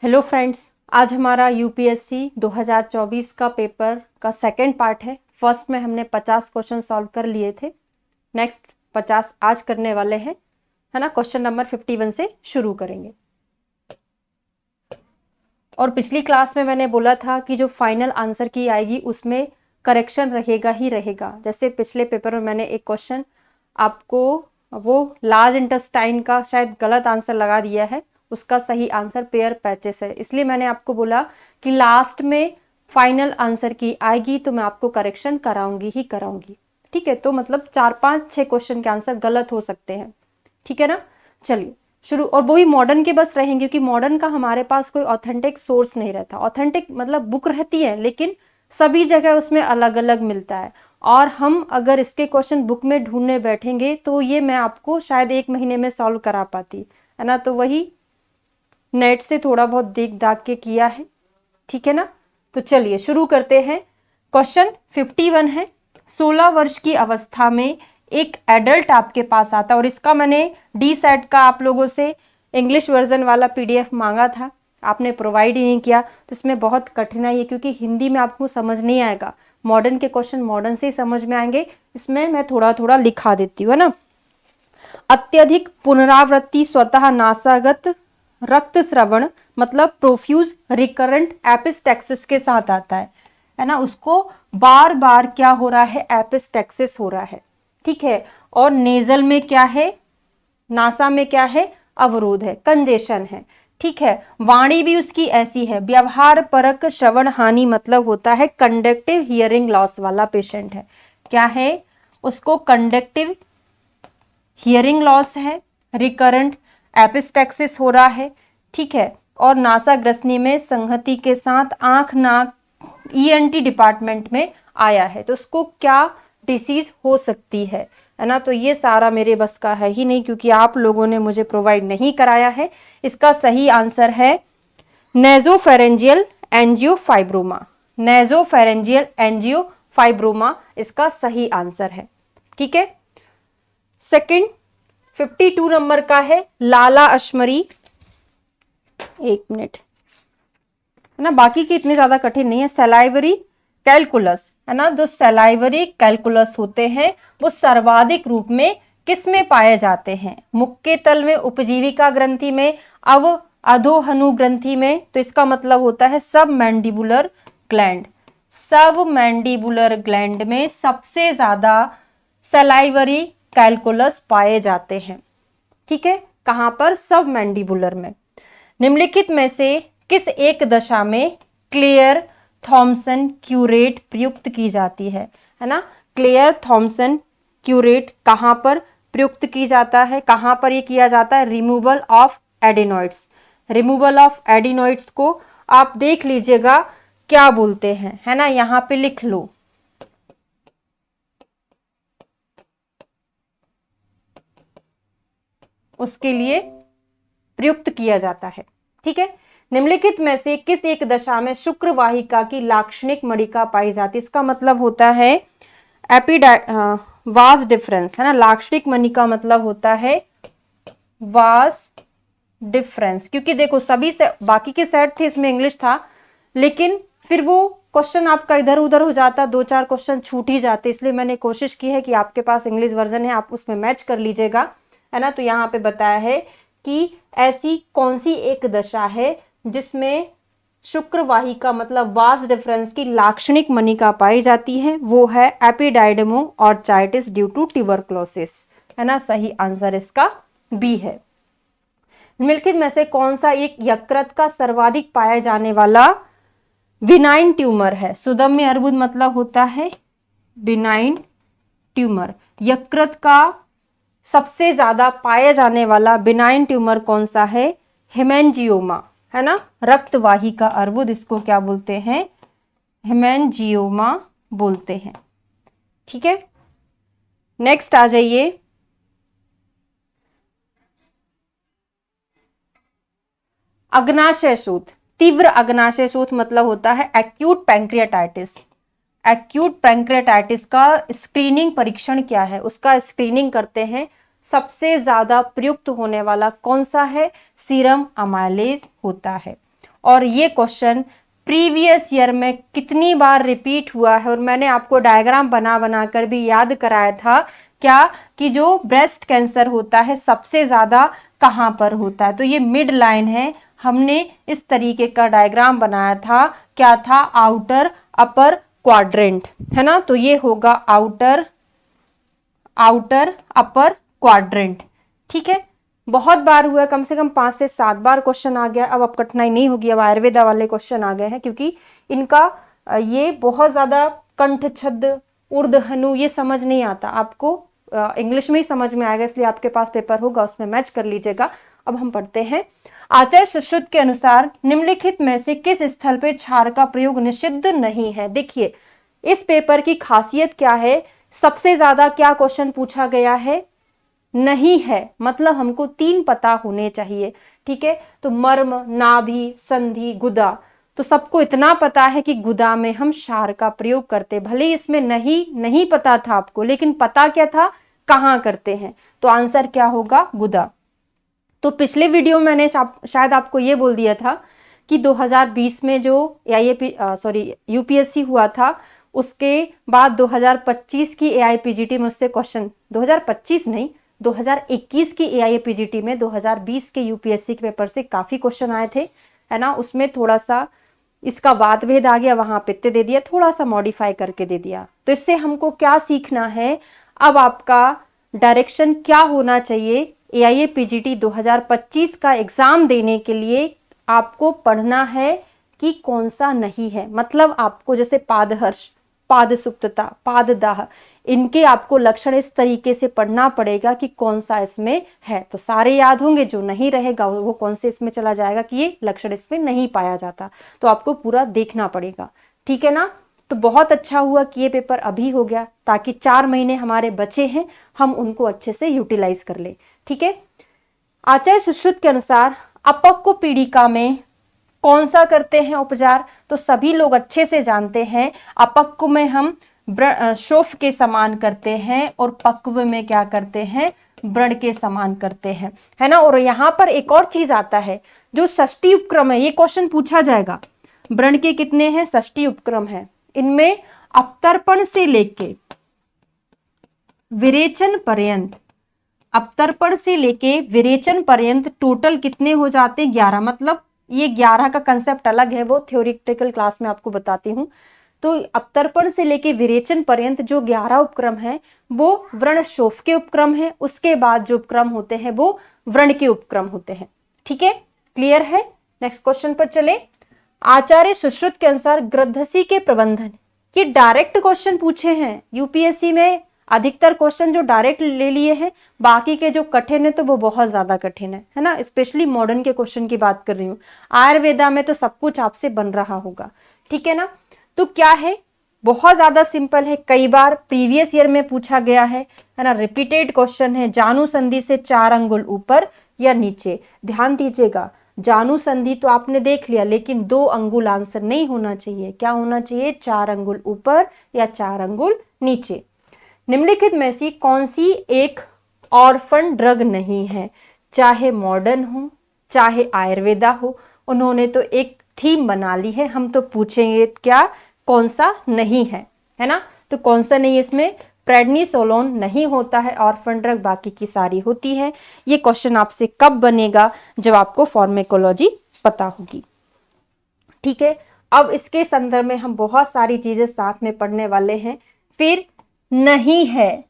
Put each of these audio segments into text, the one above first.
Hello friends, आज हमारा UPSC 2024 का पेपर का सेकंड पार्ट है। फर्स्ट में हमने 50 क्वेश्चन सॉल्व कर लिए थे। नेक्स्ट 50 आज करने वाले हैं, है ना। क्वेश्चन नंबर 51 से शुरू करेंगे। और पिछली क्लास में मैंने बोला था कि जो फाइनल आंसर की आएगी उसमें करेक्शन रहेगा ही रहेगा। जैसे पिछले पेपर में मैंने एक क्वेश्चन आपको वो लार्ज इंटेस्टाइन का शायद गलत आंसर लगा दिया है, उसका सही आंसर पेयर पैचेस है। इसलिए मैंने आपको बोला कि लास्ट में फाइनल आंसर की आएगी तो मैं आपको करेक्शन कराऊंगी ही कराऊंगी। ठीक है, तो मतलब 4-5-6 क्वेश्चन के आंसर गलत हो सकते हैं। ठीक है ना। चलिए शुरू, और वो भी मॉडर्न के बस रहेंगे क्योंकि मॉडर्न का हमारे पास कोई ऑथेंटिक सोर्स नहीं रहता। ऑथेंटिक मतलब बुक रहती है लेकिन सभी जगह उसमें अलग अलग मिलता है, और हम अगर इसके क्वेश्चन बुक में ढूंढने बैठेंगे तो ये मैं आपको शायद 1 महीने में सॉल्व करा पाती, है ना। तो वही नेट से थोड़ा बहुत देख दाग के किया है। ठीक है ना। तो चलिए शुरू करते हैं। क्वेश्चन 51 है। 16 वर्ष की अवस्था में एक एडल्ट आपके पास आता है, और इसका मैंने डी सेट का आप लोगों से इंग्लिश वर्जन वाला पीडीएफ मांगा था, आपने प्रोवाइड ही नहीं किया। तो इसमें बहुत कठिनाई है क्योंकि हिंदी में आपको समझ नहीं आएगा। मॉडर्न के क्वेश्चन मॉडर्न से ही समझ में आएंगे, इसमें मैं थोड़ा थोड़ा लिखा देती हूँ, है ना। अत्यधिक पुनरावृत्ति स्वतः नासागत रक्त स्रवण मतलब प्रोफ्यूज रिकरेंट एपिस्टेक्सिस के साथ आता है ना। उसको बार बार क्या हो रहा है, एपिस्टेक्सिस हो रहा है। ठीक है। और नेजल में क्या है, नासा में क्या है, अवरोध है, कंजेशन है। ठीक है। वाणी भी उसकी ऐसी है। व्यवहार परक श्रवण हानि मतलब होता है कंडक्टिव हियरिंग लॉस वाला पेशेंट है। क्या है, उसको कंडक्टिव हियरिंग लॉस है, रिकरेंट एपिस्टेक्सिस हो रहा है। ठीक है। और नासा ग्रसनी में संहति के साथ आंख नाक ईएनटी डिपार्टमेंट में आया है। तो उसको क्या डिसीज हो सकती है ना। तो ये सारा मेरे बस का है ही नहीं क्योंकि आप लोगों ने मुझे प्रोवाइड नहीं कराया है। इसका सही आंसर है नेजोफेरेंजियल एंजियोफाइब्रोमा। नेजोफेरेंजियल एंजियोफाइब्रोमा इसका सही आंसर है। ठीक है। सेकंड 52 नंबर का है लाला अश्मरी। 1 मिनट, है ना। बाकी की इतने ज्यादा कठिन नहीं है। सलाइवरी कैलकुलस, है ना। जो सलाइवरी कैलकुलस होते हैं वो सर्वाधिक रूप में किस में पाए जाते हैं, मुख के तल में, उपजीविका ग्रंथि में, अधोहनु ग्रंथि में। तो इसका मतलब होता है सब मैंडिबुलर ग्लैंड। सब मैंडिबुलर ग्लैंड में सबसे ज्यादा सलाइवरी कैलकुलस पाए जाते हैं। ठीक है। कहां पर, सब मैंडिबुलर में। निम्नलिखित में से किस एक दशा में क्लेयर थॉमसन क्यूरेट प्रयुक्त की जाती है ना। क्लेयर थॉमसन क्यूरेट कहां पर प्रयुक्त की जाता है, कहां पर ये किया जाता है, removal of adenoids. Removal of adenoids को आप देख लीजिएगा क्या बोलते हैं, है ना। यहां पे लिख लो, उसके लिए प्रयुक्त किया जाता है। ठीक है। निम्नलिखित में से किस एक दशा में शुक्र वाहिका की लाक्षणिक मणिका पाई जाती है। इसका मतलब होता है वास डिफरेंस, है ना। लाक्षणिक मणिका मतलब होता है वास डिफरेंस। क्योंकि देखो सभी से बाकी के सेट थे, इसमें इंग्लिश था, लेकिन फिर वो क्वेश्चन आपका इधर उधर हो जाता, 2-4 क्वेश्चन छूट ही जाते। इसलिए मैंने कोशिश की है कि आपके पास इंग्लिश वर्जन है, आप उसमें मैच कर लीजिएगा, है ना। तो यहाँ पे बताया है कि ऐसी कौन सी एक दशा है जिसमें शुक्र वाहिका मतलब वास डिफरेंस की लाक्षणिक मणिका पाई जाती है, वो है एपिडाइडमो ऑर्चाइटिस ड्यू टू ट्यूबरक्लोसिस, है ना। सही आंसर इसका बी है। निम्नलिखित में से कौन सा एक यकृत का सर्वाधिक पाया जाने वाला बिनाइन ट्यूमर है। सुदम्य अर्बुद मतलब होता है बिनाइन ट्यूमर। यकृत का सबसे ज्यादा पाया जाने वाला बिनाइन ट्यूमर कौन सा है, हेमेंजियोमा, है ना। रक्तवाहिका अर्बुद, इसको क्या बोलते हैं, हेमेंजियोमा बोलते हैं। ठीक है। नेक्स्ट आ जाइए, अग्नाशय शोथ। तीव्र अग्नाशय शोथ मतलब होता है एक्यूट पैंक्रियाटाइटिस। एक्यूट पैंक्रियाटाइटिस का स्क्रीनिंग परीक्षण क्या है, उसका स्क्रीनिंग करते हैं। सबसे ज्यादा प्रयुक्त होने वाला कौन सा है, सीरम अमाइलेज होता है। और ये क्वेश्चन प्रीवियस ईयर में कितनी बार रिपीट हुआ है, और मैंने आपको डायग्राम बना बना कर भी याद कराया था क्या कि जो ब्रेस्ट कैंसर होता है सबसे ज्यादा कहां पर होता है। तो ये मिड लाइन है, हमने इस तरीके का डायग्राम बनाया था, क्या था, आउटर अपर क्वाड्रेंट, है ना। तो ये होगा आउटर अपर क्वाड्रेंट, ठीक है। बहुत बार हुआ, कम से कम 5 से 7 बार क्वेश्चन आ गया। अब कठिनाई नहीं होगी, अब आयुर्वेदा वाले क्वेश्चन आ गए हैं, क्योंकि इनका ये बहुत ज्यादा कंठ छद्म ऊर्ध्वहनु ये समझ नहीं आता, आपको इंग्लिश में ही समझ में आएगा, इसलिए आपके पास पेपर होगा उसमें मैच कर लीजिएगा। अब हम पढ़ते हैं। आचार्य सुश्रुत के अनुसार निम्नलिखित में से किस स्थल पे क्षार का प्रयोग निषिद्ध नहीं है। देखिए इस पेपर की खासियत क्या है, सबसे ज्यादा क्या क्वेश्चन पूछा गया है, नहीं है, मतलब हमको 3 पता होने चाहिए, ठीक है। तो मर्म, नाभि, संधि, गुदा, तो सबको इतना पता है कि गुदा में हम क्षार का प्रयोग करते, भले इसमें नहीं पता था आपको, लेकिन पता क्या था, कहां करते हैं। तो आंसर क्या होगा, गुदा। तो पिछले वीडियो में मैंने शायद आपको ये बोल दिया था कि 2020 में जो यूपीएससी हुआ था, उसके बाद 2025 की एआईपीजीटी में उससे क्वेश्चन, 2025 नहीं 2021 की एआईपीजीटी में 2020 के यूपीएससी के पेपर से काफी क्वेश्चन आए थे, है ना। उसमें थोड़ा सा इसका वाद भेद आ गया, वहां पित्ते दे दिया, थोड़ा सा मॉडिफाई करके दे दिया। तो इससे हमको क्या सीखना है, अब आपका डायरेक्शन क्या होना चाहिए, एआईपीजीटी 2025 का एग्जाम देने के लिए आपको पढ़ना है कि कौन सा नहीं है। मतलब आपको जैसे पादहर्ष, पाद सुप्तता, पाददाह, इनके आपको लक्षण इस तरीके से पढ़ना पड़ेगा कि कौन सा इसमें है। तो सारे याद होंगे, जो नहीं रहेगा वो कौन से इसमें चला जाएगा कि ये लक्षण इसमें नहीं पाया जाता। तो आपको पूरा देखना पड़ेगा, ठीक है ना। तो बहुत अच्छा हुआ कि ये पेपर अभी हो गया, ताकि 4 महीने हमारे बचे हैं, हम उनको अच्छे से यूटिलाइज कर ले, ठीक है। आचार्य सुश्रुत के अनुसार अपक्व पीड़िका में कौन सा करते हैं उपचार, तो सभी लोग अच्छे से जानते हैं, अपक्व में हम शोफ के समान करते हैं, और पक्व में क्या करते हैं, व्रण के समान करते हैं, है ना। और यहां पर एक और चीज आता है, जो षष्ठी उपक्रम है, ये क्वेश्चन पूछा जाएगा। व्रण के कितने हैं, षष्ठी उपक्रम है, इनमें अवतर्पण से लेके विरेचन पर्यंत, अवतर्पण से लेके विरेचन पर्यंत टोटल कितने हो जाते हैं, 11। मतलब ये 11 का कंसेप्ट अलग है, वो थ्योरेटिकल क्लास में आपको बताती हूँ। तो अवतर्पण से लेके विरेचन पर्यंत जो 11 उपक्रम है, वो व्रण शोफ के उपक्रम है। उसके बाद जो उपक्रम होते हैं वो व्रण के उपक्रम होते हैं, ठीक है, क्लियर है। नेक्स्ट क्वेश्चन पर चले। आचार्य सुश्रुत के अनुसार गृद्धसी के प्रबंधन, ये डायरेक्ट क्वेश्चन पूछे हैं यूपीएससी में, अधिकतर क्वेश्चन जो डायरेक्ट ले लिए हैं, बाकी के जो कठिन है तो वो बहुत ज्यादा कठिन है ना। स्पेशली मॉडर्न के क्वेश्चन की बात कर रही हूँ, आयुर्वेदा में तो सब कुछ आपसे बन रहा होगा, ठीक है ना। तो क्या है, बहुत ज्यादा सिंपल है, कई बार प्रीवियस ईयर में पूछा गया है ना, रिपीटेड क्वेश्चन है। जानु संधि से 4 अंगुल ऊपर या नीचे, ध्यान दीजिएगा, जानु संधि तो आपने देख लिया, लेकिन 2 अंगुल आंसर नहीं होना चाहिए, क्या होना चाहिए, 4 अंगुल ऊपर या 4 अंगुल नीचे। निम्नलिखित में से कौन सी एक ऑर्फन ड्रग नहीं है, चाहे मॉडर्न हो चाहे आयुर्वेदा हो, उन्होंने तो एक थीम बना ली है, हम तो पूछेंगे क्या, कौन सा नहीं है ना। तो कौन सा नहीं, इसमें प्रेडनिसोलोन नहीं होता है ऑर्फन ड्रग, बाकी की सारी होती है। ये क्वेश्चन आपसे कब बनेगा, जब आपको फार्मेकोलॉजी पता होगी, ठीक है। अब इसके संदर्भ में हम बहुत सारी चीजें साथ में पढ़ने वाले हैं। फिर नहीं है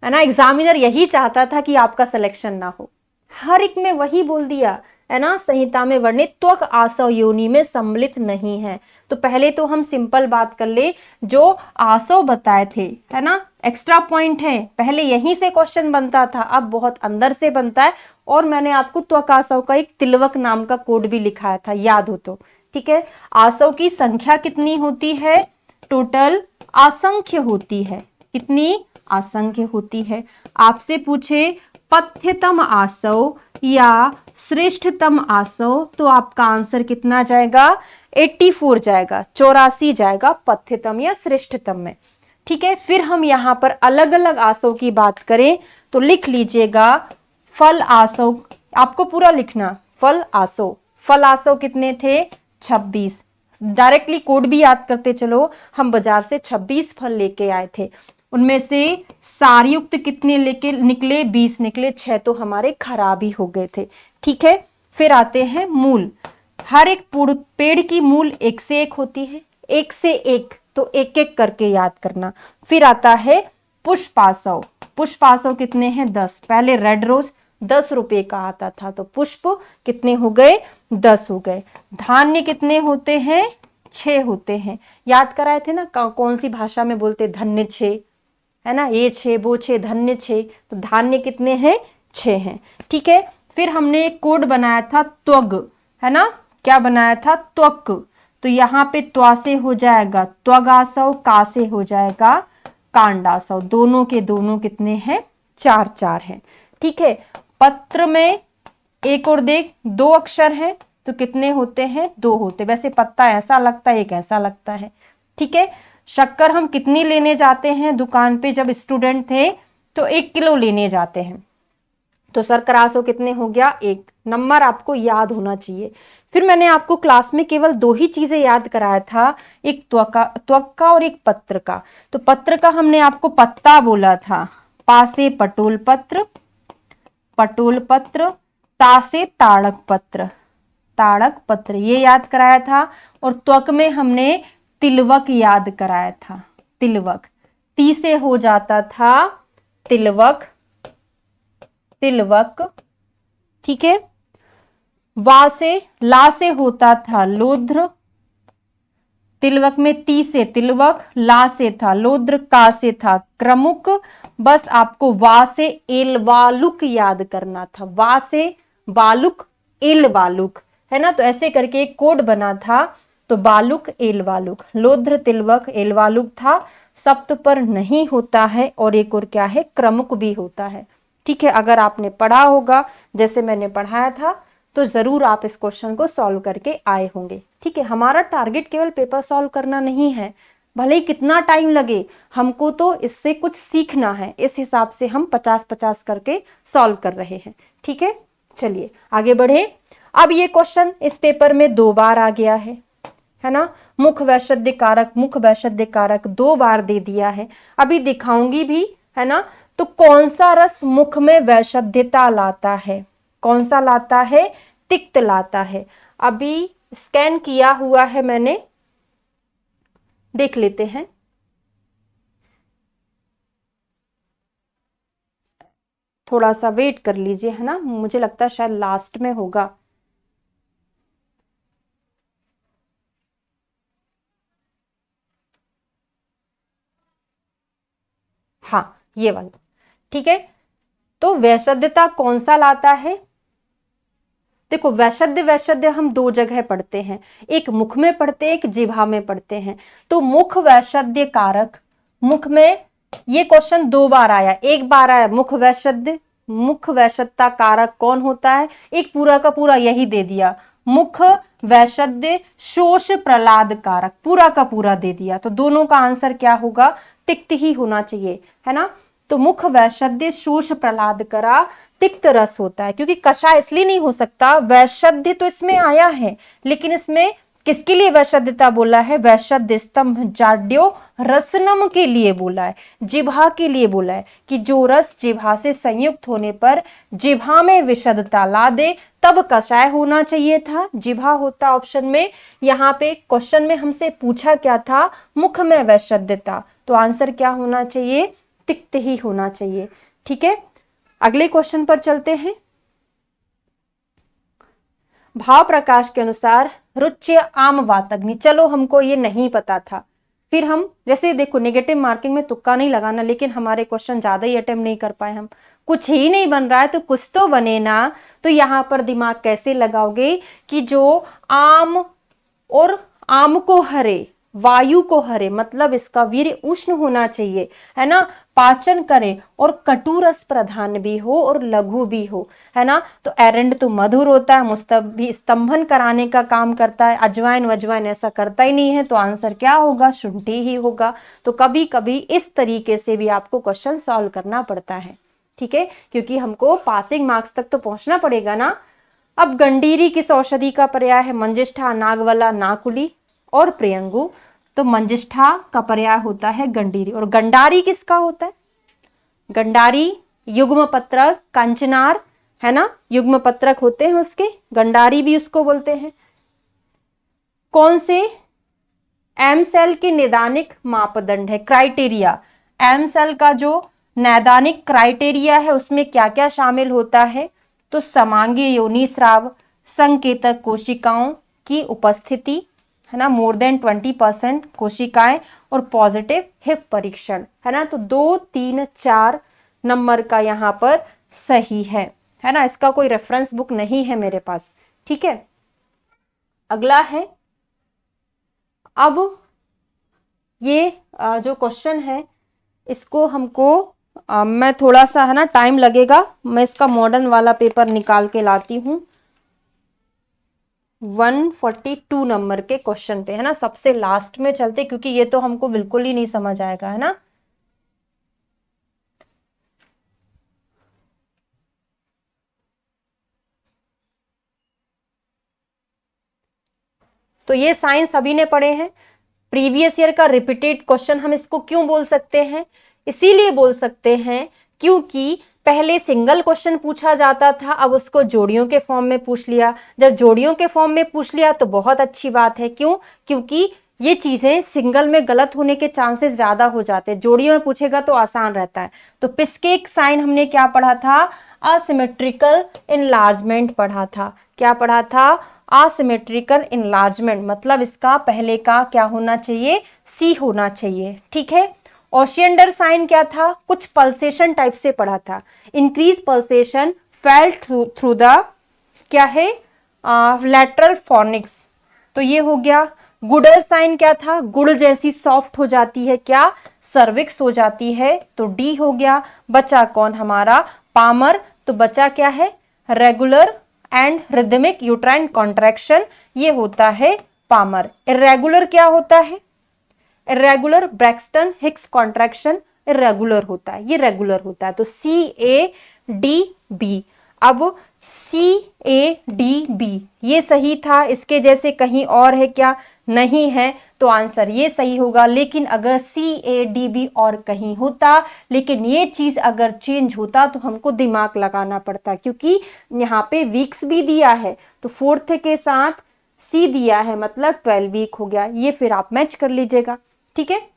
ना, एग्जामिनर यही चाहता था कि आपका सिलेक्शन ना हो, हर एक में वही बोल दिया, है ना। संहिता में वर्णित त्वक आसव योनि में सम्मिलित नहीं है। तो पहले तो हम सिंपल बात कर ले, जो आसव बताए थे, है ना, एक्स्ट्रा पॉइंट है, पहले यहीं से क्वेश्चन बनता था, अब बहुत अंदर से बनता है। और मैंने आपको त्वक आसव का एक तिलवक नाम का कोड भी लिखाया था, याद हो तो, ठीक है। आसव की संख्या कितनी होती है, टोटल असंख्य होती है, कितनी, असंख्य होती है। आपसे पूछे पथ्यतम आसव या श्रेष्ठतम आसव, तो आपका आंसर कितना जाएगा, 84 जाएगा, 84 जाएगा पथ्यतम या श्रेष्ठतम में, ठीक है। फिर हम यहाँ पर अलग अलग आसव की बात करें तो लिख लीजिएगा, फल आसव, आपको पूरा लिखना, फल आसव, फल आसव कितने थे 26। डायरेक्टली कोड भी याद करते चलो, हम बाजार से 26 फल लेके आए थे, उनमें से सारयुक्त कितने लेके निकले 20 निकले, 6 तो हमारे खराब ही हो गए थे। ठीक है, फिर आते हैं मूल। हर एक पेड़ की मूल एक से एक होती है, एक से एक, तो एक एक करके याद करना। फिर आता है पुष्पासव। पुष्पासव कितने हैं 10। पहले रेड रोज 10 रुपए का आता था, तो पुष्प कितने हो गए 10 हो गए। धान्य कितने होते हैं 6 होते हैं, याद कराए थे ना कौन सी भाषा में बोलते धन्य 6, है ना, ये 6 वो 6 धन्य 6, तो धान्य कितने हैं 6 हैं। ठीक है, फिर हमने एक कोड बनाया था त्वग, है ना, क्या बनाया था त्वक, तो यहाँ पे त्वा से हो जाएगा त्वगासव, का से हो जाएगा कांडासव, दोनों के दोनों कितने हैं 4 4 हैं। ठीक है, पत्र में एक और देख 2 अक्षर हैं तो कितने होते हैं 2 होते, वैसे पत्ता ऐसा लगता है एक ऐसा लगता है। ठीक है, शक्कर हम कितनी लेने जाते हैं दुकान पे, जब स्टूडेंट थे तो 1 किलो लेने जाते हैं, तो सरकरासो कितने हो गया 1। नंबर आपको याद होना चाहिए। फिर मैंने आपको क्लास में केवल 2 ही चीजें याद कराया था, एक त्वक का और एक पत्र का। तो पत्र का हमने आपको पत्ता बोला था, पा से पटोल पत्र, पटोल पत्र, ता से ताड़क पत्र, ताड़क पत्र ये याद कराया था। और त्वक में हमने तिलवक याद कराया था, तिलवक, ती से हो जाता था तिलवक, तिलवक। ठीक है, वा से ला से होता था लोध्र, तिलवक में ती से तिलवक, ला से था लोध्र, का से था क्रमुक। बस आपको वा से एलवालुक याद करना था, वा से बालुक एलवालुक, है ना, तो ऐसे करके एक कोड बना था। तो बालुक एलवालुक, लोध्र तिलवक एलवालुक था, सप्त पर नहीं होता है, और एक और क्या है क्रमुक भी होता है। ठीक है, अगर आपने पढ़ा होगा जैसे मैंने पढ़ाया था तो जरूर आप इस क्वेश्चन को सॉल्व करके आए होंगे। ठीक है, हमारा टारगेट केवल पेपर सॉल्व करना नहीं है, भले ही कितना टाइम लगे, हमको तो इससे कुछ सीखना है, इस हिसाब से हम 50-50 करके सॉल्व कर रहे हैं। ठीक है, चलिए आगे बढ़े। अब ये क्वेश्चन इस पेपर में 2 बार आ गया है ना, मुख वैशद्य कारक, मुख वैशद्य कारक 2 बार दे दिया है, अभी दिखाऊंगी भी, है ना। तो कौन सा रस मुख में वैशद्यता लाता है, कौन सा लाता है तिक्त लाता है। अभी स्कैन किया हुआ है मैंने, देख लेते हैं। थोड़ा सा वेट कर लीजिए, है ना, मुझे लगता है शायद लास्ट में होगा। हाँ ये वाला, ठीक है। तो वैशद्यता कौन सा लाता है, देखो वैशद्य वैशद्य हम 2 जगह पढ़ते हैं, एक मुख में पढ़ते हैं, एक जिह्वा में पढ़ते हैं। तो मुख वैशद्य कारक, मुख में ये क्वेश्चन 2 बार आया, एक बार आया मुख वैशद्य, मुख वैशद्यता कारक कौन होता है, एक पूरा का पूरा यही दे दिया, मुख वैशद्य शोष प्रहलाद कारक, पूरा का पूरा दे दिया। तो दोनों का आंसर क्या होगा, तिक्त ही होना चाहिए, है ना। तो मुख वैशद्य शोष प्रहलाद करा तिक्त रस होता है, क्योंकि कषाय इसलिए नहीं हो सकता, वैशद्य तो इसमें आया है, लेकिन इसमें किसके लिए वैशद्यता बोला है, वैशद्य स्तंभ जाड्यो रसनम के लिए बोला है, जिह्वा के लिए बोला है, कि जो रस जिह्वा से संयुक्त होने पर जिह्वा में विशदता ला दे तब कषाय होना चाहिए था, जिह्वा होता ऑप्शन में। यहाँ पे क्वेश्चन में हमसे पूछा क्या था, मुख में वैशद्यता, तो आंसर क्या होना चाहिए, तिक्त ही होना चाहिए। ठीक है, अगले क्वेश्चन पर चलते हैं। भाव प्रकाश के अनुसार रुच्य आम वातग्नि, चलो हमको ये नहीं पता था, फिर हम जैसे देखो नेगेटिव मार्किंग में तुक्का नहीं लगाना, लेकिन हमारे क्वेश्चन ज्यादा ही अटेम्प्ट नहीं कर पाए, हम कुछ ही नहीं बन रहा है तो कुछ तो बने ना। तो यहाँ पर दिमाग कैसे लगाओगे कि जो आम और आम को हरे, वायु को हरे, मतलब इसका वीर्य उष्ण होना चाहिए, है ना, पाचन करे और कटु रस प्रधान भी हो और लघु भी हो, है ना। तो एरंड तो मधुर होता है, मुस्तभी स्तंभन कराने का काम करता है, अजवाइन वजवाइन ऐसा करता ही नहीं है, तो आंसर क्या होगा, शुंठी ही होगा। तो कभी कभी इस तरीके से भी आपको क्वेश्चन सॉल्व करना पड़ता है, ठीक है, क्योंकि हमको पासिंग मार्क्स तक तो पहुंचना पड़ेगा ना। अब गंडीरी किस औषधि का पर्याय है? मंजिष्ठा, नागवला, नाकुली और प्रियंगु। तो मंजिष्ठा का पर्याय होता है गंडीरी। और गंडारी किसका होता है? गंडारी युग्म पत्रक, कंचनार, है ना, युग्म पत्रक होते हैं उसके, गंडारी भी उसको बोलते हैं। कौन से? एम सेल के नैदानिक मापदंड है, क्राइटेरिया। एम सेल का जो नैदानिक क्राइटेरिया है उसमें क्या क्या शामिल होता है? तो समांगी योनि स्राव, संकेतक कोशिकाओं की उपस्थिति, है ना, मोर देन 20% कोशिकाएं, और पॉजिटिव हिप परीक्षण, है ना। तो 2, 3, 4 नंबर का यहां पर सही है ना। इसका कोई रेफरेंस बुक नहीं है मेरे पास, ठीक है। अगला है, अब ये जो क्वेश्चन है इसको हमको मैं थोड़ा सा, है ना, टाइम लगेगा, मैं इसका मॉडर्न वाला पेपर निकाल के लाती हूँ। 142 नंबर के क्वेश्चन पे, है ना, सबसे लास्ट में चलते, क्योंकि ये तो हमको बिल्कुल ही नहीं समझ आएगा, है ना। तो ये साइंस सभी ने पढ़े हैं, प्रीवियस ईयर का रिपीटेड क्वेश्चन हम इसको क्यों बोल सकते हैं? इसीलिए बोल सकते हैं क्योंकि पहले सिंगल क्वेश्चन पूछा जाता था, अब उसको जोड़ियों के फॉर्म में पूछ लिया। जब जोड़ियों के फॉर्म में पूछ लिया तो बहुत अच्छी बात है। क्यों? क्योंकि ये चीजें सिंगल में गलत होने के चांसेस ज्यादा हो जाते हैं, जोड़ियों में पूछेगा तो आसान रहता है। तो पिस्केक साइन हमने क्या पढ़ा था? असिमेट्रिकल इनलार्जमेंट पढ़ा था। क्या पढ़ा था? असिमेट्रिकल इनलार्जमेंट, मतलब इसका पहले का क्या होना चाहिए? सी होना चाहिए, ठीक है। ओशियंडर साइन क्या था? कुछ पल्सेशन टाइप से पढ़ा था। Increase pulsation felt through the, क्या है, लैटरल फॉर्निक्स, तो ये हो गया। गुडल साइन क्या था? गुड़ जैसी सॉफ्ट हो जाती है, क्या? सर्विक्स हो जाती है, तो डी हो गया। बचा कौन हमारा? पामर। तो बचा क्या है? Regular and rhythmic uterine contraction, ये होता है पामर। इरेगुलर क्या होता है? Irregular Braxton Hicks contraction irregular होता है, ये रेगुलर होता है। तो CADB। अब CADB ये सही था, इसके जैसे कहीं और है क्या? नहीं है, तो आंसर ये सही होगा। लेकिन अगर CADB और कहीं होता, लेकिन ये चीज अगर चेंज होता तो हमको दिमाग लगाना पड़ता, क्योंकि यहाँ पे वीक्स भी दिया है, तो फोर्थ के साथ सी दिया है, मतलब 12 वीक हो गया। ये फिर आप मैच कर लीजिएगा, ठीक है।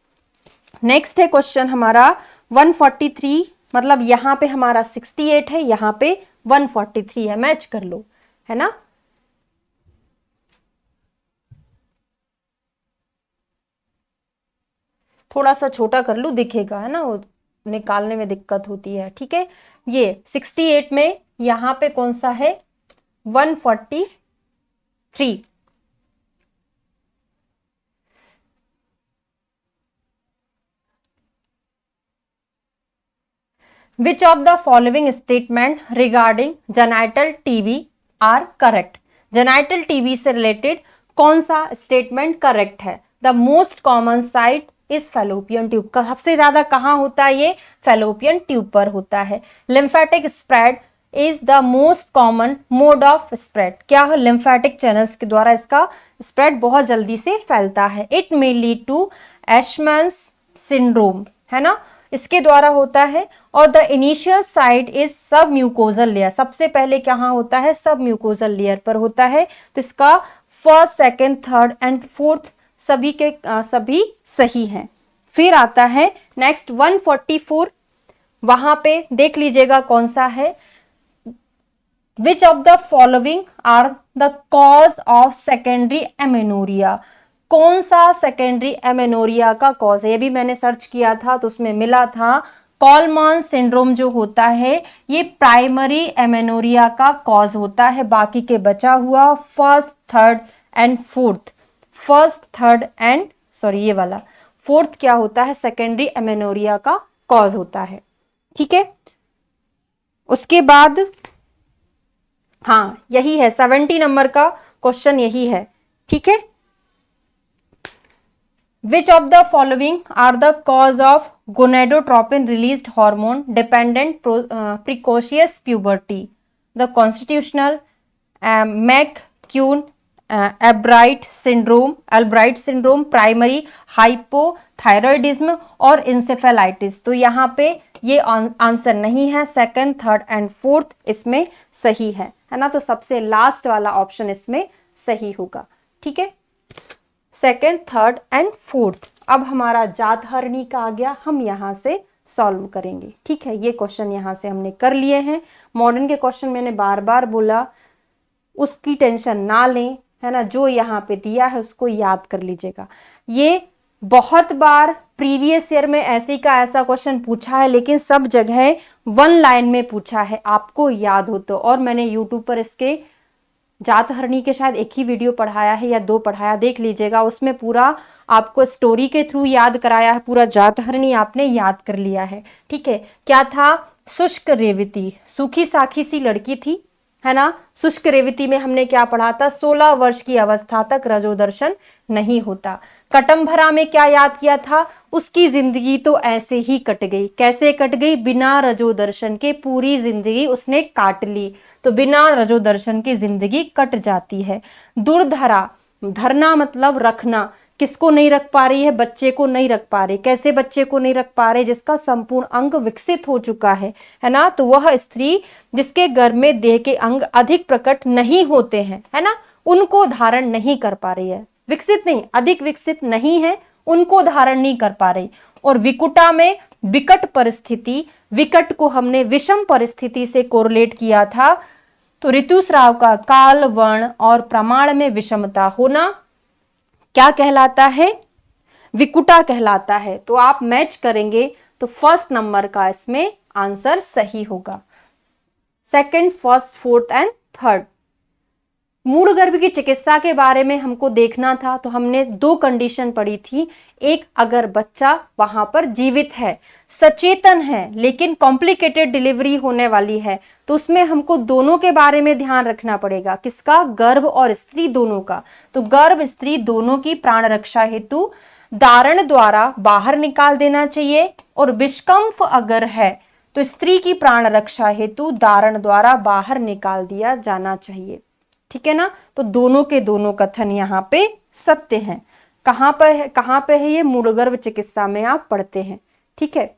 नेक्स्ट है क्वेश्चन हमारा 143, मतलब यहां पे हमारा 68 है, यहां पे 143 है, मैच कर लो, है ना। थोड़ा सा छोटा कर लूं, दिखेगा, है ना, वो निकालने में दिक्कत होती है, ठीक है। ये 68 में यहां पे कौन सा है? 143। Which of the following statement regarding genital TB are correct? Genital TB से रिलेटेड कौन सा स्टेटमेंट करेक्ट है? The most common site is fallopian tube। का सबसे ज्यादा कहां होता है? ये fallopian tube पर होता है। Lymphatic spread is the most common mode of spread। क्या है? lymphatic channels के द्वारा इसका स्प्रेड बहुत जल्दी से फैलता है। It may lead to Ashman's syndrome, है ना, इसके द्वारा होता है। और द इनिशियल साइट इज सब म्यूकोजल लेयर, सबसे पहले कहां होता है? सब म्यूकोजल लेयर पर होता है। तो इसका first, second, third and fourth सभी के सभी सही हैं। फिर आता है नेक्स्ट 144, वहां पे देख लीजिएगा कौन सा है। Which of the following are the cause of secondary amenorrhoea? कौन सा सेकेंडरी एमेनोरिया का कॉज है? ये भी मैंने सर्च किया था तो उसमें मिला था कॉलमान सिंड्रोम जो होता है ये प्राइमरी एमेनोरिया का कॉज होता है। बाकी के बचा हुआ first, third and fourth, first, third and sorry ये वाला फोर्थ क्या होता है? सेकेंडरी एमेनोरिया का कॉज होता है, ठीक है। उसके बाद हाँ यही है 70 नंबर का क्वेश्चन, यही है, ठीक है। Which of the following are the cause of gonadotropin released hormone dependent precocious puberty? The constitutional, McCune Albright syndrome, primary hypothyroidism और इंसेफेलाइटिस। तो यहाँ पे ये आंसर नहीं है, सेकंड, थर्ड एंड फोर्थ इसमें सही है ना। तो सबसे लास्ट वाला ऑप्शन इसमें सही होगा। ठीक है, सेकंड, थर्ड एंड फोर्थ। अब हमारा जातहरणी का आ गया, हम यहां से सॉल्व करेंगे। ठीक है, ये क्वेश्चन यहां से हमने कर लिए हैं। मॉडर्न के क्वेश्चन मैंने बार बार बोला उसकी टेंशन ना लें, है ना। जो यहाँ पे दिया है उसको याद कर लीजिएगा। ये बहुत बार प्रीवियस ईयर में ऐसे का ऐसा क्वेश्चन पूछा है, लेकिन सब जगह वन लाइन में पूछा है, आपको याद हो तो। और मैंने यूट्यूब पर इसके जातहरणी के शायद एक ही वीडियो पढ़ाया है या 2 पढ़ाया, देख लीजिएगा। उसमें पूरा आपको स्टोरी के थ्रू याद कराया है, पूरा जातहरणी आपने याद कर लिया है। ठीक है, क्या था? शुष्क रेवती, सूखी साखी सी लड़की थी, है ना। शुष्क रेवती में हमने क्या पढ़ा था? 16 वर्ष की अवस्था तक रजोदर्शन नहीं होता। कटम्भरा में क्या याद किया था? उसकी जिंदगी तो ऐसे ही कट गई। कैसे कट गई? बिना रजोदर्शन के पूरी जिंदगी उसने काट ली। तो बिना रजोदर्शन की जिंदगी कट जाती है। दुर्धरा, धरना मतलब रखना, किसको नहीं रख पा रही है? बच्चे को नहीं रख पा रही। कैसे बच्चे को नहीं रख पा रहे? जिसका संपूर्ण अंग विकसित हो चुका है ना। तो वह स्त्री जिसके गर्भ में देह के अंग अधिक प्रकट नहीं होते हैं, है ना, उनको धारण नहीं कर पा रही है। विकसित नहीं, अधिक विकसित नहीं है, उनको धारण नहीं कर पा रही। और विकुटा में विकट परिस्थिति, विकट को हमने विषम परिस्थिति से कोरिलेट किया था। तो ऋतुस्राव का काल, वर्ण और प्रमाण में विषमता होना क्या कहलाता है? विकुटा कहलाता है। तो आप मैच करेंगे तो फर्स्ट नंबर का इसमें आंसर सही होगा। Second, first, fourth and third. मूढ़ गर्भ की चिकित्सा के बारे में हमको देखना था, तो हमने 2 कंडीशन पढ़ी थी। एक, अगर बच्चा वहां पर जीवित है, सचेतन है, लेकिन कॉम्प्लिकेटेड डिलीवरी होने वाली है, तो उसमें हमको दोनों के बारे में ध्यान रखना पड़ेगा। किसका? गर्भ और स्त्री दोनों का। तो गर्भ स्त्री दोनों की प्राण रक्षा हेतु दारण द्वारा बाहर निकाल देना चाहिए। और विषकंप अगर है तो स्त्री की प्राण रक्षा हेतु दारण द्वारा बाहर निकाल दिया जाना चाहिए। ठीक है ना। तो दोनों के दोनों कथन यहाँ पे सत्य हैं। कहाँ पे है ये? मूढ़गर्भ चिकित्सा में आप पढ़ते हैं। ठीक है।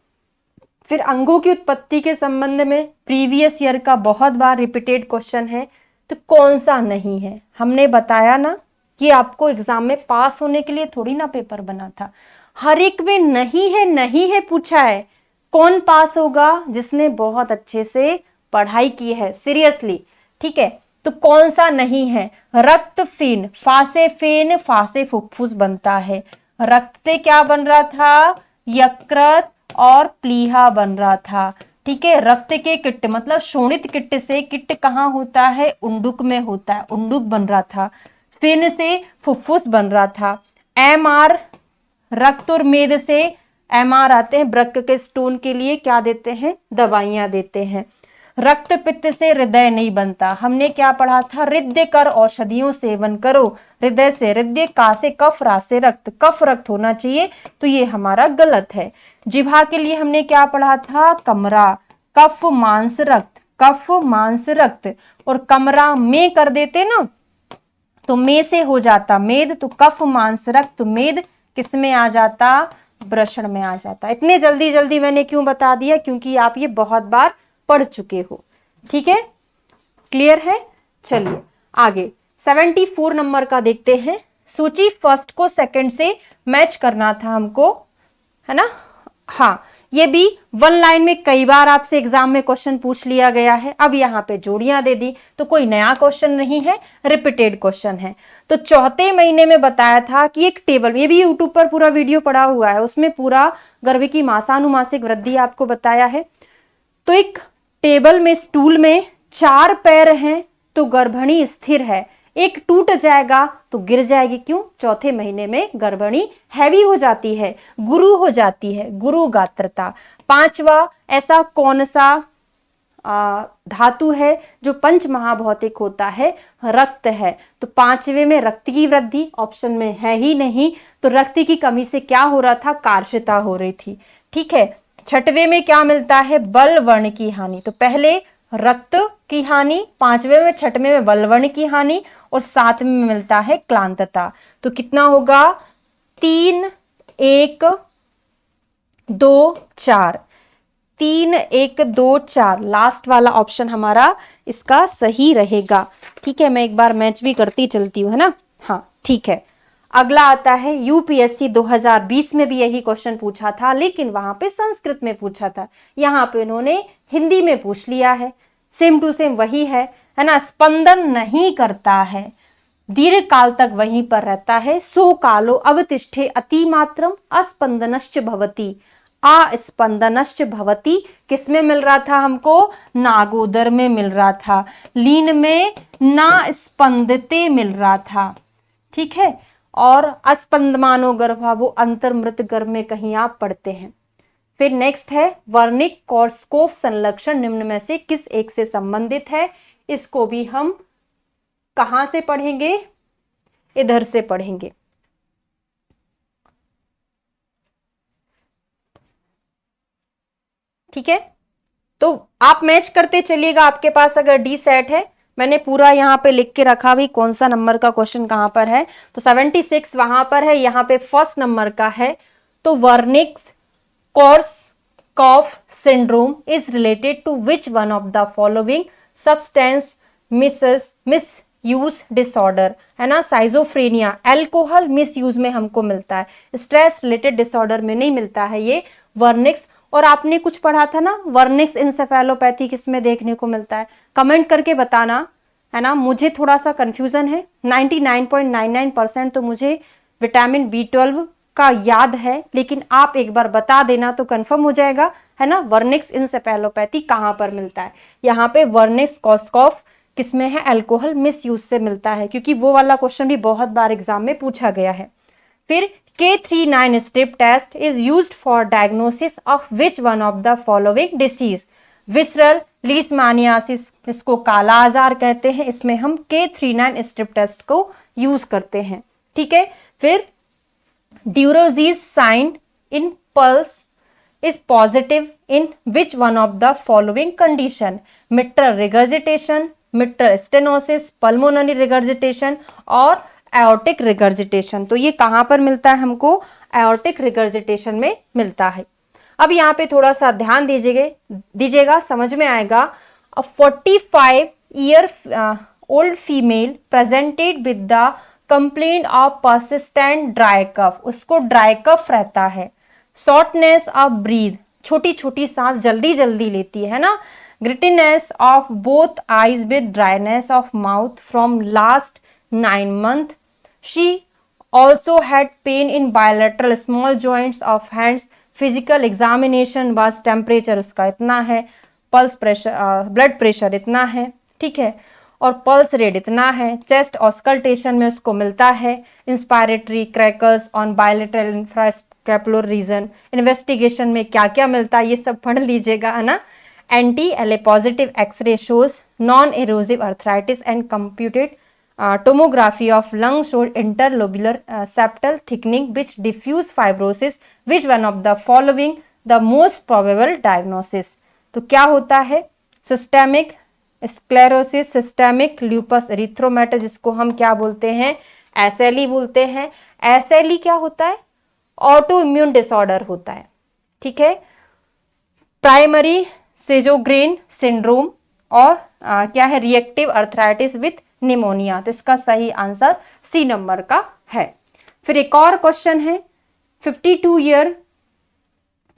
फिर अंगों की उत्पत्ति के संबंध में प्रीवियस ईयर का बहुत बार रिपीटेड क्वेश्चन है, तो कौन सा नहीं है? हमने बताया ना कि आपको एग्जाम में पास होने के लिए थोड़ी ना पेपर बना था। हर एक में नहीं है पूछा है। कौन पास होगा? जिसने बहुत अच्छे से पढ़ाई की है, सीरियसली। ठीक है, तो कौन सा नहीं है? रक्त फेन, फासे फेन, फासे फुफ्फुस बनता है। रक्त से क्या बन रहा था? यकृत और प्लीहा बन रहा था। ठीक है, रक्त के किट्ट मतलब शोणित किट्ट से, किट्ट कहाँ होता है? उंडुक में होता है, उंडुक बन रहा था। फेन से फुफ्फुस बन रहा था। एमआर, रक्त और मेद से एमआर आते हैं, वृक्क के स्टोन के लिए क्या देते हैं? दवाइयां देते हैं। रक्त पित्त से हृदय नहीं बनता। हमने क्या पढ़ा था? हृदय कर औषधियों सेवन करो। हृदय से हृदय, का से कफ, रा से रक्त, कफ रक्त होना चाहिए, तो ये हमारा गलत है। जिह्वा के लिए हमने क्या पढ़ा था? कमरा, कफ मांस रक्त, कफ मांस रक्त। और कमरा में कर देते ना तो में से हो जाता मेद, तो कफ मांस रक्त मेद किस में आ जाता? वृषण में आ जाता। इतने जल्दी जल्दी मैंने क्यों बता दिया? क्योंकि आप ये बहुत बार पढ़ चुके हो। ठीक है, क्लियर है? चलिए आगे 74 नंबर का देखते हैं। सूची फर्स्ट को सेकंड से मैच करना था हमको, है ना। हाँ, ये भी वन लाइन में कई बार आपसे एग्जाम में क्वेश्चन पूछ लिया गया है। अब यहाँ पे जोड़ियां दे दी, तो कोई नया क्वेश्चन नहीं है, रिपीटेड क्वेश्चन है। तो चौथे महीने में बताया था कि एक टेबल, ये भी यूट्यूब पर पूरा वीडियो पड़ा हुआ है, उसमें पूरा गर्भ की मासानुमासिक वृद्धि आपको बताया है। तो एक टेबल में, स्टूल में 4 पैर हैं तो गर्भणी स्थिर है, एक टूट जाएगा तो गिर जाएगी। क्यों? चौथे महीने में गर्भणी हैवी हो जाती है, गुरु हो जाती है, गुरु गात्रता। 5वां, ऐसा कौन सा धातु है जो पंच महाभौतिक होता है? रक्त है। तो 5वें में रक्त की वृद्धि ऑप्शन में है ही नहीं, तो रक्त की कमी से क्या हो रहा था? कार्शता हो रही थी। ठीक है। 6वें में क्या मिलता है? बल वर्ण की हानि। तो पहले रक्त की हानि, पांचवें में छठवें में बलवर्ण की हानि और सातवें में मिलता है क्लांतता। तो कितना होगा 3 1 2 4, 3 1 2 4 लास्ट वाला ऑप्शन हमारा इसका सही रहेगा। ठीक है, मैं एक बार मैच भी करती चलती हूँ, है ना। हाँ ठीक है, अगला आता है यूपीएससी 2020 में भी यही क्वेश्चन पूछा था, लेकिन वहां पे संस्कृत में पूछा था, यहाँ पे उन्होंने हिंदी में पूछ लिया है। सेम टू सेम वही है ना। स्पंदन नहीं करता है, दीर्घ काल तक वहीं पर रहता है, सो कालो अवतिष्ठे अतिमात्रम अस्पंदनश्च भवति। अस्पंदनश्च भवति किसमें मिल रहा था हमको, नागोदर में मिल रहा था, लीन में ना स्पंदते मिल रहा था। ठीक है, और अस्पंदमानो गर्भा वो अंतर्मृत गर्भ में कहीं आप पढ़ते हैं। फिर नेक्स्ट है वर्निक कॉर्सकोफ संलक्षण निम्न में से किस एक से संबंधित है। इसको भी हम कहां से पढ़ेंगे, इधर से पढ़ेंगे। ठीक है, तो आप मैच करते चलिएगा। आपके पास अगर डी सेट है, मैंने पूरा यहाँ पे लिख के रखा भी कौन सा नंबर का क्वेश्चन कहां पर है, तो 76 वहां पर है, यहाँ पे फर्स्ट नंबर का है। तो Wernicke Korsakoff syndrome is related to which one of the following substance misuse disorder, है ना। साइजोफ्रेनिया, एल्कोहल मिस यूज में हमको मिलता है, स्ट्रेस रिलेटेड डिसऑर्डर में नहीं मिलता है ये वर्निक्स। और आपने कुछ पढ़ा था ना वर्निक्स इंसेफेलोपैथी किसमें देखने को मिलता है, कमेंट करके बताना, है ना। मुझे थोड़ा सा कंफ्यूजन है, 99.99% तो मुझे विटामिन B12 का याद है, लेकिन आप एक बार बता देना तो कंफर्म हो जाएगा, है ना। वर्निक्स इंसेफेलोपैथी कहां पर मिलता है, यहाँ पे वर्निक्स कॉर्सकॉफ किसमें है, अल्कोहल मिस यूज से मिलता है, क्योंकि वो वाला क्वेश्चन भी बहुत बार एग्जाम में पूछा गया है। फिर K39 strip test is used for diagnosis of which one of the following disease, visceral leishmaniasis, इसको काला आजार कहते हैं, इसमें हम K39 strip test को यूज करते हैं। ठीक है, फिर Duroziez sign in pulse is positive in which one of the following condition, mitral regurgitation, mitral stenosis, pulmonary regurgitation और एओर्टिक रिगर्जिटेशन। तो ये कहां पर मिलता है हमको, एओर्टिक रिगर्जिटेशन में मिलता है। अब यहाँ पे थोड़ा सा ध्यान दीजिएगा, समझ में आएगा। 45 year old female presented with the complaint of persistent dry cough, उसको ड्राई कफ रहता है। शॉर्टनेस ऑफ ब्रीथ, छोटी छोटी सांस जल्दी जल्दी लेती है ना। Grittiness of both eyes with dryness of mouth from last 9 months. She also had pain in bilateral small joints of hands. Physical examination was temperature उसका इतना है, पल्स प्रेशर ब्लड प्रेशर इतना है, ठीक है, और पल्स रेट इतना है। चेस्ट ऑस्कल्टेशन में उसको मिलता है inspiratory crackers on bilateral infrascapular region. Investigation में क्या क्या मिलता है ये सब पढ़ लीजिएगा, है ना। Anti L positive X ray shows non erosive arthritis and computed tomography of lung showed interlobular septal thickening which diffuse fibrosis. Which one of the following the most probable diagnosis? तो क्या होता है, सिस्टेमिक स्क्लेरोसिस, सिस्टेमिक ल्यूपस एरिथ्रोमेटस, जिसको हम क्या बोलते हैं, SLE बोलते हैं। एसएलई क्या होता है, ऑटो इम्यून डिसऑर्डर होता है। ठीक है, प्राइमरी सेजोग्रेन सिंड्रोम और क्या है, रिएक्टिव अर्थराइटिस विथ निमोनिया। तो इसका सही आंसर सी नंबर का है। फिर एक और क्वेश्चन है, 52 year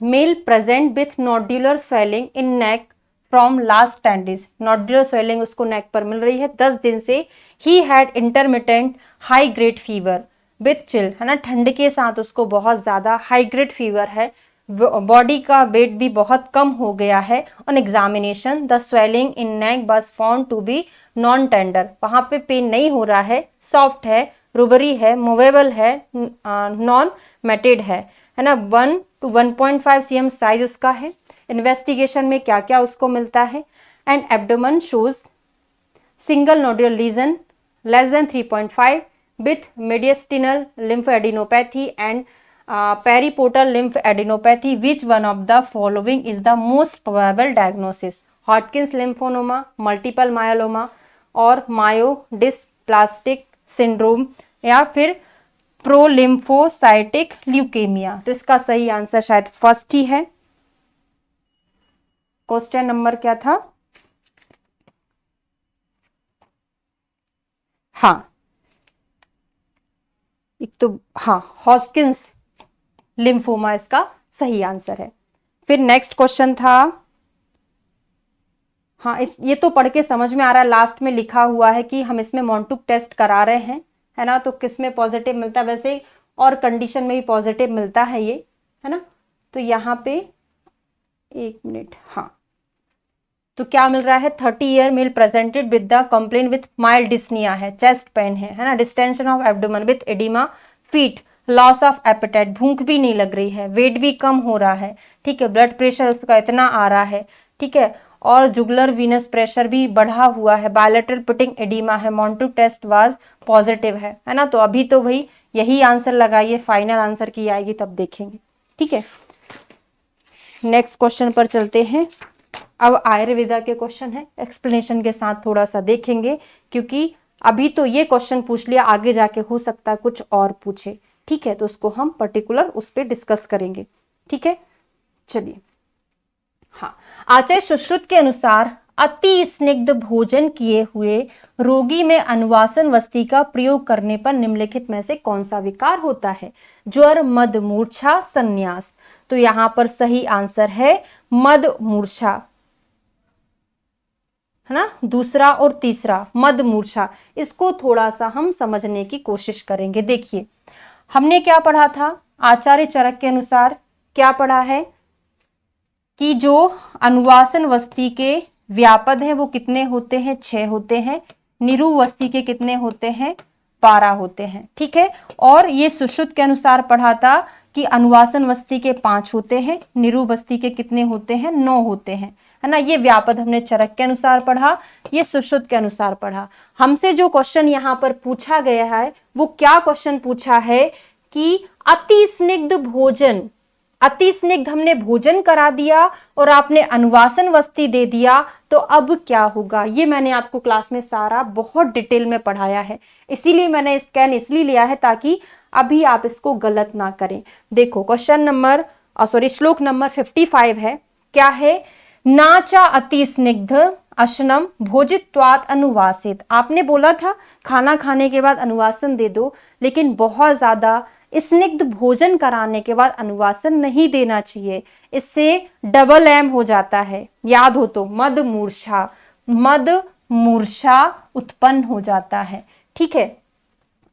male present with nodular swelling in neck from last 10 days। Nodular swelling उसको नेक पर मिल रही है 10 दिन से। He had intermittent high grade fever with chill, है ना, ठंड के साथ उसको बहुत ज्यादा हाई ग्रेड फीवर है। बॉडी का वेट भी बहुत कम हो गया है। On examination the swelling in neck was found to be non tender, वहां पे पेन नहीं हो रहा है, सॉफ्ट है, रुबरी है, मूवेबल है, नॉन मेटेड है ना। 1 to 1.5 cm साइज उसका है। इन्वेस्टिगेशन में क्या क्या उसको मिलता है, and abdomen shows single nodular lesion less than 3.5 with mediastinal lymphadenopathy and periportal lymphadenopathy. Which one of the following is the most probable diagnosis? Hodgkin's lymphoma, multiple myeloma और myelodysplastic syndrome या फिर प्रोलिम्फोसाइटिक leukaemia. तो इसका सही answer शायद first ही है। Question number क्या था? हाँ, एक तो हाँ हॉटकिंस लिम्फोमा इसका सही आंसर है। फिर नेक्स्ट क्वेश्चन था, हाँ ये तो पढ़ के समझ में आ रहा है, लास्ट में लिखा हुआ है कि हम इसमें मॉन्टुक टेस्ट करा रहे हैं, है ना, तो किस में पॉजिटिव मिलता है, वैसे और कंडीशन में भी पॉजिटिव मिलता है ये, है ना। तो यहाँ पे एक मिनट, हाँ तो क्या मिल रहा है, 30 year male presented with the complain with mild dyspnoea है, चेस्ट पेन है ना, distension of abdomen with oedema, feet, loss of appetite, भूख भी नहीं लग रही है, वेट भी कम हो रहा है, ठीक है, ब्लड प्रेशर उसका इतना आ रहा है, ठीक है, और जुगुलर वीनस प्रेशर भी बढ़ा हुआ है, बायलैटरल पिटिंग एडिमा है, मॉन्टुक टेस्ट वाज पॉजिटिव है ना। तो अभी तो भाई यही आंसर लगाइए, फाइनल आंसर की आएगी तब देखेंगे, ठीक है। नेक्स्ट क्वेश्चन पर चलते हैं। अब आयुर्वेदा के क्वेश्चन है, एक्सप्लेनेशन के साथ थोड़ा सा देखेंगे, क्योंकि अभी तो ये क्वेश्चन पूछ लिया, आगे जाके हो सकता है कुछ और पूछे, ठीक है, तो उसको हम पर्टिकुलर उस पर डिस्कस करेंगे, ठीक है। चलिए, हाँ, आचार्य सुश्रुत के अनुसार अति स्निग्ध भोजन किए हुए रोगी में अनुवासन वस्ती का प्रयोग करने पर निम्नलिखित में से कौन सा विकार होता है? ज्वर, मद, मूर्छा, संन्यास। तो यहां पर सही आंसर है मद मूर्छा, है ना, दूसरा और तीसरा मद मूर्छा। इसको थोड़ा सा हम समझने की कोशिश करेंगे। देखिए, हमने क्या पढ़ा था, आचार्य चरक के अनुसार क्या पढ़ा है कि जो अनुवासन वस्ती के व्यापद हैं वो कितने होते हैं, 6 होते हैं, निरुवस्ती के कितने होते हैं, 12 होते हैं, ठीक है। और ये सुश्रुत के अनुसार पढ़ा था कि अनुवासन वस्ती के 5 होते हैं, निरुवस्ती के कितने होते हैं, 9 होते हैं, है ना। ये व्यापद हमने चरक के अनुसार पढ़ा, ये सुश्रुत के अनुसार पढ़ा। हमसे जो क्वेश्चन यहाँ पर पूछा गया है वो क्या क्वेश्चन पूछा है कि अति स्निग्ध भोजन, अति स्निग्ध हमने भोजन करा दिया और आपने अनुवासन वस्ती दे दिया, तो अब क्या होगा। ये मैंने आपको क्लास में सारा बहुत डिटेल में पढ़ाया है, इसीलिए मैंने स्कैन इसलिए लिया है ताकि अभी आप इसको गलत ना करें। देखो क्वेश्चन नंबर श्लोक नंबर 55 है, क्या है, नाचा अति स्निग्ध अशनम भोजित्वात अनुवासित। आपने बोला था खाना खाने के बाद अनुवासन दे दो, लेकिन बहुत ज्यादा स्निग्ध भोजन कराने के बाद अनुवासन नहीं देना चाहिए, इससे डबल एम हो जाता है, याद हो तो, मद मूर्छा, मद मूर्छा उत्पन्न हो जाता है, ठीक है।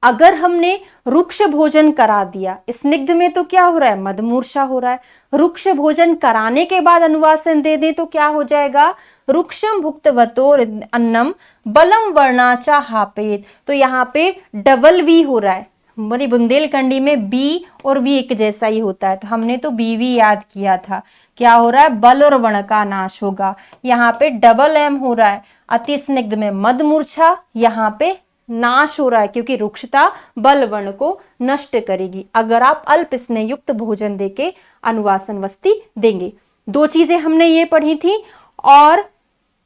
अगर हमने रुक्ष भोजन करा दिया, स्निग्ध में तो क्या हो रहा है, मद मूर्छा हो रहा है, रुक्ष भोजन कराने के बाद अनुवासन दे दे तो क्या हो जाएगा, रुक्षम भुक्तवतो अन्नम बलम वर्णाचा हापेत। तो यहाँ पे डबल वी हो रहा है, हमारी बुंदेलखंडी में बी और वी एक जैसा ही होता है, तो हमने तो बीवी याद किया था, क्या हो रहा है, बल और वर्ण का नाश होगा, यहाँ पे डबल एम हो रहा है, अति स्निग्ध में मद मूर्छा, यहाँ पे नाश हो रहा है क्योंकि रुक्षता बल वर्ण को नष्ट करेगी अगर आप अल्प स्नेह युक्त भोजन देके अनुवासन वस्ती देंगे। 2 चीजें हमने ये पढ़ी थी, और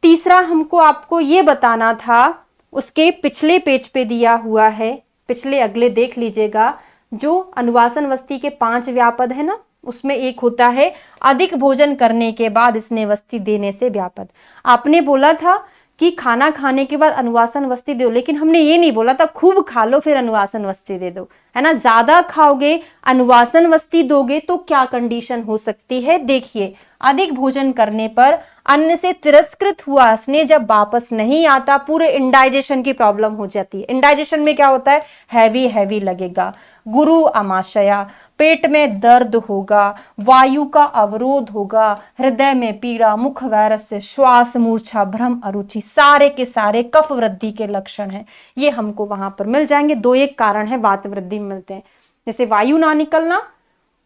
तीसरा हमको आपको ये बताना था, उसके पिछले पेज पे दिया हुआ है, पिछले अगले देख लीजिएगा, जो अनुवासन वस्ती के 5 व्यापद है ना, उसमें एक होता है अधिक भोजन करने के बाद स्नेह वस्ती देने से व्यापद। आपने बोला था कि खाना खाने के बाद अनुवासन वस्ती दो, लेकिन हमने ये नहीं बोला था खूब खा लो फिर अनुवासन वस्ती दे दो, है ना। ज्यादा खाओगे अनुवासन वस्ती दोगे तो क्या कंडीशन हो सकती है, देखिए, अधिक भोजन करने पर अन्न से तिरस्कृत हुआ स्नेह जब वापस नहीं आता, पूरे इंडाइजेशन की प्रॉब्लम हो जाती है। इंडाइजेशन में क्या होता है, हैवी हैवी लगेगा, गुरु अमाशया, पेट में दर्द होगा, वायु का अवरोध होगा, हृदय में पीड़ा, मुख वैरस्य, श्वास मूर्छा, भ्रम, अरुचि, सारे के सारे कफ वृद्धि के लक्षण हैं, ये हमको वहां पर मिल जाएंगे। 2 एक कारण है वात वृद्धि में मिलते हैं, जैसे वायु ना निकलना,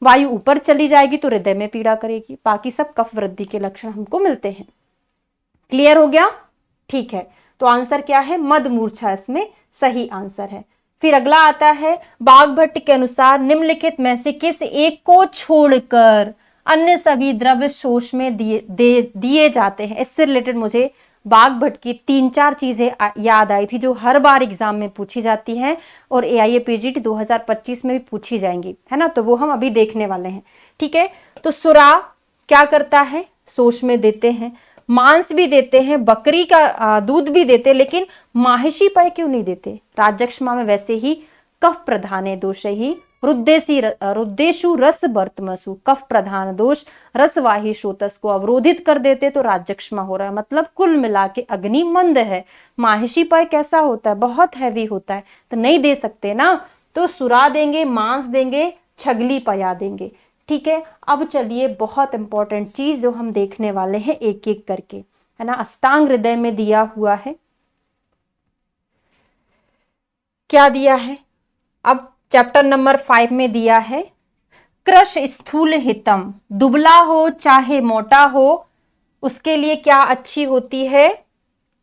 वायु ऊपर चली जाएगी तो हृदय में पीड़ा करेगी, बाकी सब कफ वृद्धि के लक्षण हमको मिलते हैं। क्लियर हो गया, ठीक है। तो आंसर क्या है, मद मूर्छा इसमें सही आंसर है। फिर अगला आता है, बाघभट्ट के अनुसार निम्नलिखित में से किस एक को छोड़कर अन्य सभी द्रव्य शोष में दिए जाते हैं। इससे रिलेटेड मुझे बागभट्ट की 3-4 चीजें याद आई थी जो हर बार एग्जाम में पूछी जाती हैं और AIA-PGT 2025 में भी पूछी जाएंगी, है ना। तो वो हम अभी देखने वाले हैं, ठीक है। तो सुरा क्या करता है, शोष में देते हैं, मांस भी देते हैं, बकरी का दूध भी देते, लेकिन माहिशी पेय क्यों नहीं देते। राजक्षमा में वैसे ही कफ प्रधान दोष ही रुद्देशु रस बर्तमसु, कफ प्रधान दोष रसवाही स्रोतस को अवरोधित कर देते, तो राजक्षमा हो रहा है। मतलब कुल मिला के अग्नि मंद है। माहिशी पेय कैसा होता है, बहुत हैवी होता है, तो नहीं दे सकते ना। तो सुरा देंगे, मांस देंगे, छगली पया देंगे, ठीक है। अब चलिए बहुत इंपॉर्टेंट चीज जो हम देखने वाले हैं एक एक करके, है ना। अष्टांग हृदय में दिया हुआ है, क्या दिया है। अब चैप्टर नंबर 5 में दिया है कृश स्थूल हितम, दुबला हो चाहे मोटा हो उसके लिए क्या अच्छी होती है,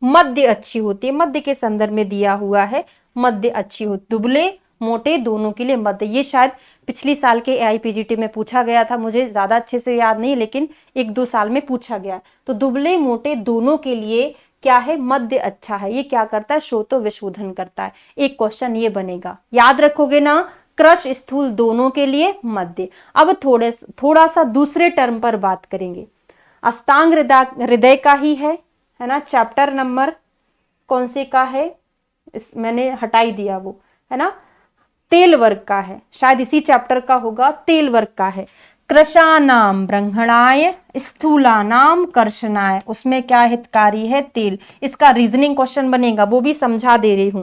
मध्य अच्छी होती है। मध्य के संदर्भ में दिया हुआ है, मध्य अच्छी हो, दुबले मोटे दोनों के लिए मध्य। ये शायद पिछली साल के AIPGT में पूछा गया था, मुझे ज्यादा अच्छे से याद नहीं, लेकिन 1-2 साल में पूछा गया। तो दुबले मोटे दोनों के लिए क्या है, मध्य अच्छा है। ये क्या करता है, श्रोतो विशोधन करता है। एक क्वेश्चन ये बनेगा, याद रखोगे ना, कृश स्थूल दोनों के लिए मध्य। अब थोड़ा सा दूसरे टर्म पर बात करेंगे। अष्टांग हृदय का ही है ना। चैप्टर नंबर कौन से का है, मैंने हटाई दिया वो, है ना, तेल वर्ग का है, शायद इसी चैप्टर का होगा, तेल वर्ग का है। कृशानाम ब्रह्मणाय स्थूलानाम कर्षणाय, उसमें क्या हितकारी है, तेल। इसका रीजनिंग क्वेश्चन बनेगा, वो भी समझा दे रही हूं।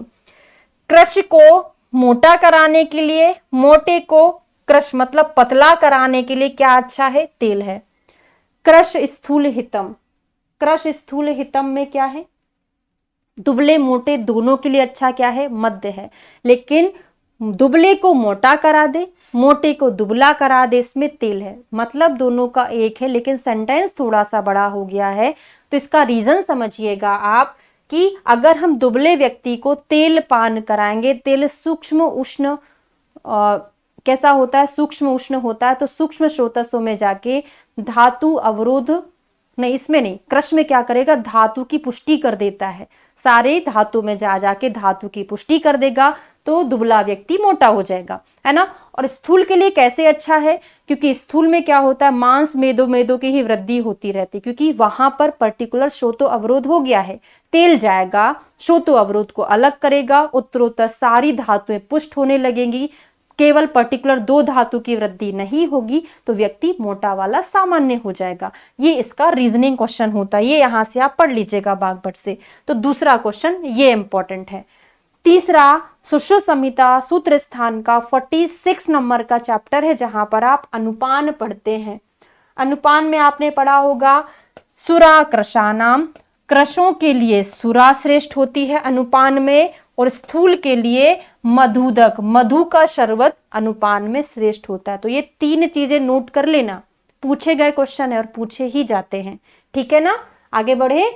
कृश को मोटा कराने के लिए, मोटे को कृश मतलब पतला कराने के लिए क्या अच्छा है, तेल है। कृश स्थूल हितम, कृश स्थूल हितम में क्या है, दुबले मोटे दोनों के लिए अच्छा क्या है, मध्य है। लेकिन दुबले को मोटा करा दे, मोटे को दुबला करा दे, इसमें तेल है। मतलब दोनों का एक है, लेकिन सेंटेंस थोड़ा सा बड़ा हो गया है। तो इसका रीजन समझिएगा आप कि अगर हम दुबले व्यक्ति को तेल पान कराएंगे, तेल सूक्ष्म उष्ण कैसा होता है, सूक्ष्म उष्ण होता है, तो सूक्ष्म स्रोतसों में जाके धातु अवरोध नहीं, इसमें नहीं, कृश में क्या करेगा, धातु की पुष्टि कर देता है। सारे धातु में जाके धातु की पुष्टि कर देगा, तो दुबला व्यक्ति मोटा हो जाएगा, है ना। और स्थूल के लिए कैसे अच्छा है, क्योंकि स्थूल में क्या होता है, मांस मेदों की ही वृद्धि होती रहती, क्योंकि वहां पर पर्टिकुलर श्रोतो अवरोध हो गया है। तेल जाएगा, श्रोतो अवरोध को अलग करेगा, उत्तरोत्तर सारी धातुएं पुष्ट होने लगेंगी, केवल पर्टिकुलर 2 धातु की वृद्धि नहीं होगी, तो व्यक्ति मोटा वाला सामान्य हो जाएगा। ये इसका रीजनिंग क्वेश्चन होता है, ये यहां से आप पढ़ लीजिएगा बागभट्ट से। तो दूसरा क्वेश्चन ये इंपॉर्टेंट है। तीसरा सुश्रुत संहिता सूत्र स्थान का 46 नंबर का चैप्टर है, जहां पर आप अनुपान पढ़ते हैं। अनुपान में आपने पढ़ा होगा सुरा कृशानाम, कृशों के लिए सुरा श्रेष्ठ होती है अनुपान में, और स्थूल के लिए मधुदक, मधु का शरबत अनुपान में श्रेष्ठ होता है। तो ये 3 चीजें नोट कर लेना, पूछे गए क्वेश्चन है और पूछे ही जाते हैं, ठीक है ना। आगे बढ़े,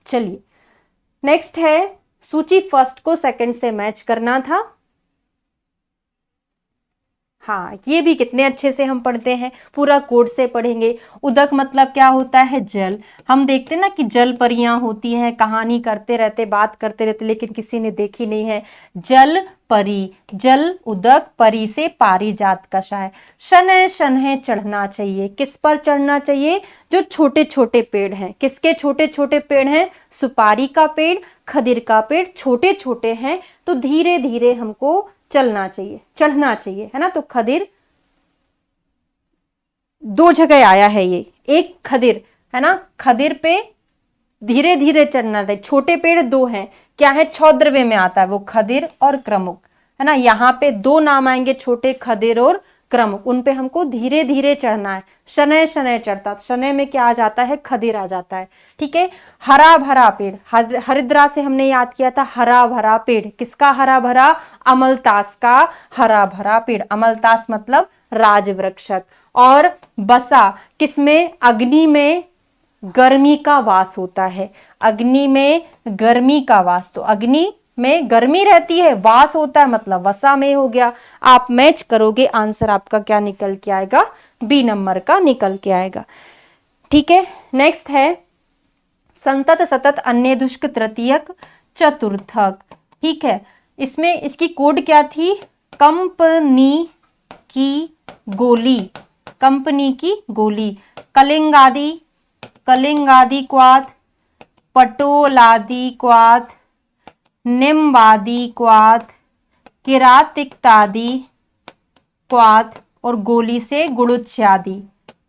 चलिए नेक्स्ट है सूची फर्स्ट को सेकंड से मैच करना था। हाँ, ये भी कितने अच्छे से हम पढ़ते हैं, पूरा कोड से पढ़ेंगे। उदक मतलब क्या होता है, जल। हम देखते ना कि जल परियां होती हैं, कहानी करते रहते, बात करते रहते, लेकिन किसी ने देखी नहीं है। जल परी, जल उदक, परी से पारिजात कषाय। शनय शनय चढ़ना चाहिए, किस पर चढ़ना चाहिए, जो छोटे छोटे पेड़ हैं। किसके छोटे छोटे पेड़ हैं, सुपारी का पेड़, खदिर का पेड़, छोटे छोटे हैं, तो धीरे धीरे हमको चलना चाहिए, चढ़ना चाहिए, है ना। तो खदिर 2 जगह आया है ये, एक खदिर, है ना, खदिर पे धीरे धीरे चढ़ना चाहिए। छोटे पेड़ 2 हैं, क्या है, छौद्रव्य में आता है वो, खदिर और क्रमुक, है ना। यहाँ पे 2 नाम आएंगे, छोटे खदिर और क्रमुक, उन पे हमको धीरे धीरे चढ़ना है। शनय शनय चढ़ता, शनय में क्या आ जाता है, खदिर आ जाता है, ठीक है। हरा भरा पेड़, हरिद्रा से हमने याद किया था, हरा भरा पेड़, किसका हरा भरा, अमलतास का हरा भरा पेड़। अमलतास मतलब राजवृक्षक। और बसा किसमें, अग्नि में गर्मी का वास होता है, अग्नि में गर्मी का वास, तो अग्नि में गर्मी रहती है, वास होता है, मतलब वसा में हो गया। आप मैच करोगे, आंसर आपका क्या निकल के आएगा, बी नंबर का निकल के आएगा। ठीक है, नेक्स्ट है संतत सतत अन्य दुष्क तृतीयक चतुर्थक। ठीक है, इसमें इसकी कोड क्या थी, कंपनी की गोली, कंपनी की गोली, कलिंगादि, कलिंगादि क्वाथ, पटोलादि क्वाथ, निम्बादि क्वाथ, किरातिक्तादि क्वाथ और गोली से गुणुच्यादि।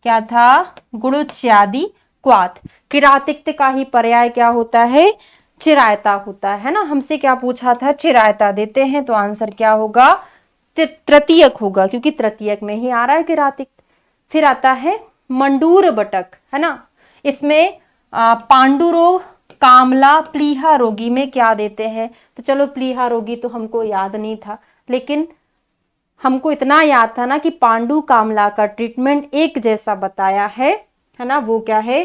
क्या था, गुणुच्यादि क्वाथ। किरातिक्त का ही पर्याय क्या होता है, चिरायता होता है ना। हमसे क्या पूछा था, चिरायता देते हैं तो आंसर क्या होगा, तृतीयक होगा, क्योंकि तृतीयक में ही आ रहा है किरातिक्त। फिर आता है मंडूर बटक, है ना। इसमें पांडु रोग, कामला, प्लीहा रोगी में क्या देते हैं, तो चलो प्लीहा रोगी तो हमको याद नहीं था, लेकिन हमको इतना याद था ना कि पांडु कामला का ट्रीटमेंट एक जैसा बताया है ना। वो क्या है,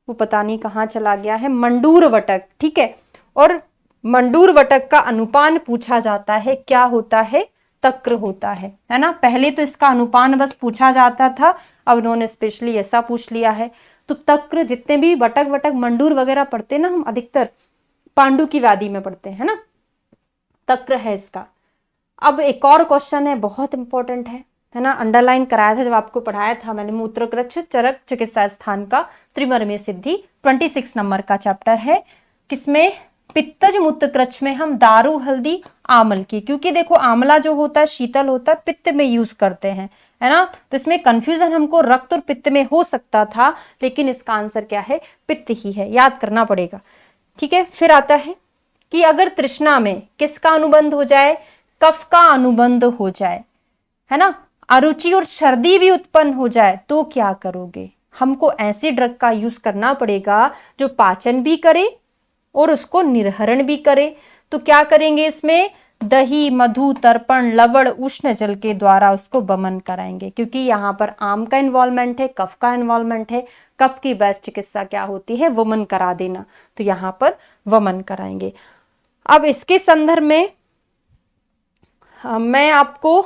वो पता नहीं कहाँ चला गया है, मंडूर वटक। ठीक है, और मंडूर वटक का अनुपान पूछा जाता है, क्या होता है, तक्र होता है ना। पहले तो इसका अनुपान बस पूछा जाता था, अब उन्होंने स्पेशली ऐसा पूछ लिया है। तो तक्र, जितने भी वटक वटक मंडूर वगैरह पढ़ते ना, हम अधिकतर पांडु की व्याधि में पढ़ते हैं ना, तक्र है इसका। अब एक और क्वेश्चन है, बहुत इंपॉर्टेंट है ना, अंडरलाइन कराया था जब आपको पढ़ाया था मैंने, मूत्रकृच्छ चरक चिकित्सा स्थान का त्रिवर्मी सिद्धि, 26 नंबर का चैप्टर है। किसमें, पित्तज मूत्रकृच्छ में हम दारू हल्दी आमल की, क्योंकि देखो आंवला जो होता है शीतल होता है, पित्त में यूज करते हैं, है ना। तो इसमें कंफ्यूजन हमको रक्त और पित्त में हो सकता था, लेकिन इसका आंसर क्या है, पित्त ही है, याद करना पड़ेगा। ठीक है, फिर आता है कि अगर तृष्णा में किसका अनुबंध हो जाए, कफ का अनुबंध हो जाए, है ना, अरुचि और सर्दी भी उत्पन्न हो जाए, तो क्या करोगे। हमको ऐसी ड्रग का यूज करना पड़ेगा जो पाचन भी करे और उसको निर्हरण भी करे। तो क्या करेंगे, इसमें दही, मधु, तर्पण, लवण, उष्ण जल के द्वारा उसको वमन कराएंगे, क्योंकि यहाँ पर आम का इन्वॉल्वमेंट है, कफ का इन्वॉल्वमेंट है। कफ की बेस्ट चिकित्सा क्या होती है, वमन करा देना, तो यहाँ पर वमन कराएंगे। अब इसके संदर्भ में मैं आपको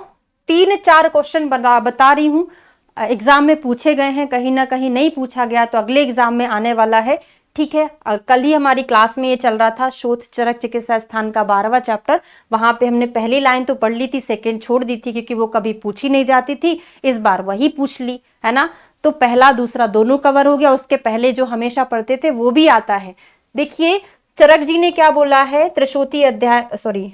3-4 क्वेश्चन बता रही हूं, एग्जाम में पूछे गए हैं, कहीं ना कहीं नहीं पूछा गया तो अगले एग्जाम में आने वाला है। ठीक है, कल ही हमारी क्लास में ये चल रहा था, शोध चरक चिकित्सा स्थान का 12वां चैप्टर। वहां पे हमने पहली लाइन तो पढ़ ली थी, सेकंड छोड़ दी थी क्योंकि वो कभी पूछी नहीं जाती थी, इस बार वही पूछ ली, है ना। तो पहला दूसरा दोनों कवर हो गया, उसके पहले जो हमेशा पढ़ते थे वो भी आता है। देखिए चरक जी ने क्या बोला है, त्रिशोती अध्याय, सॉरी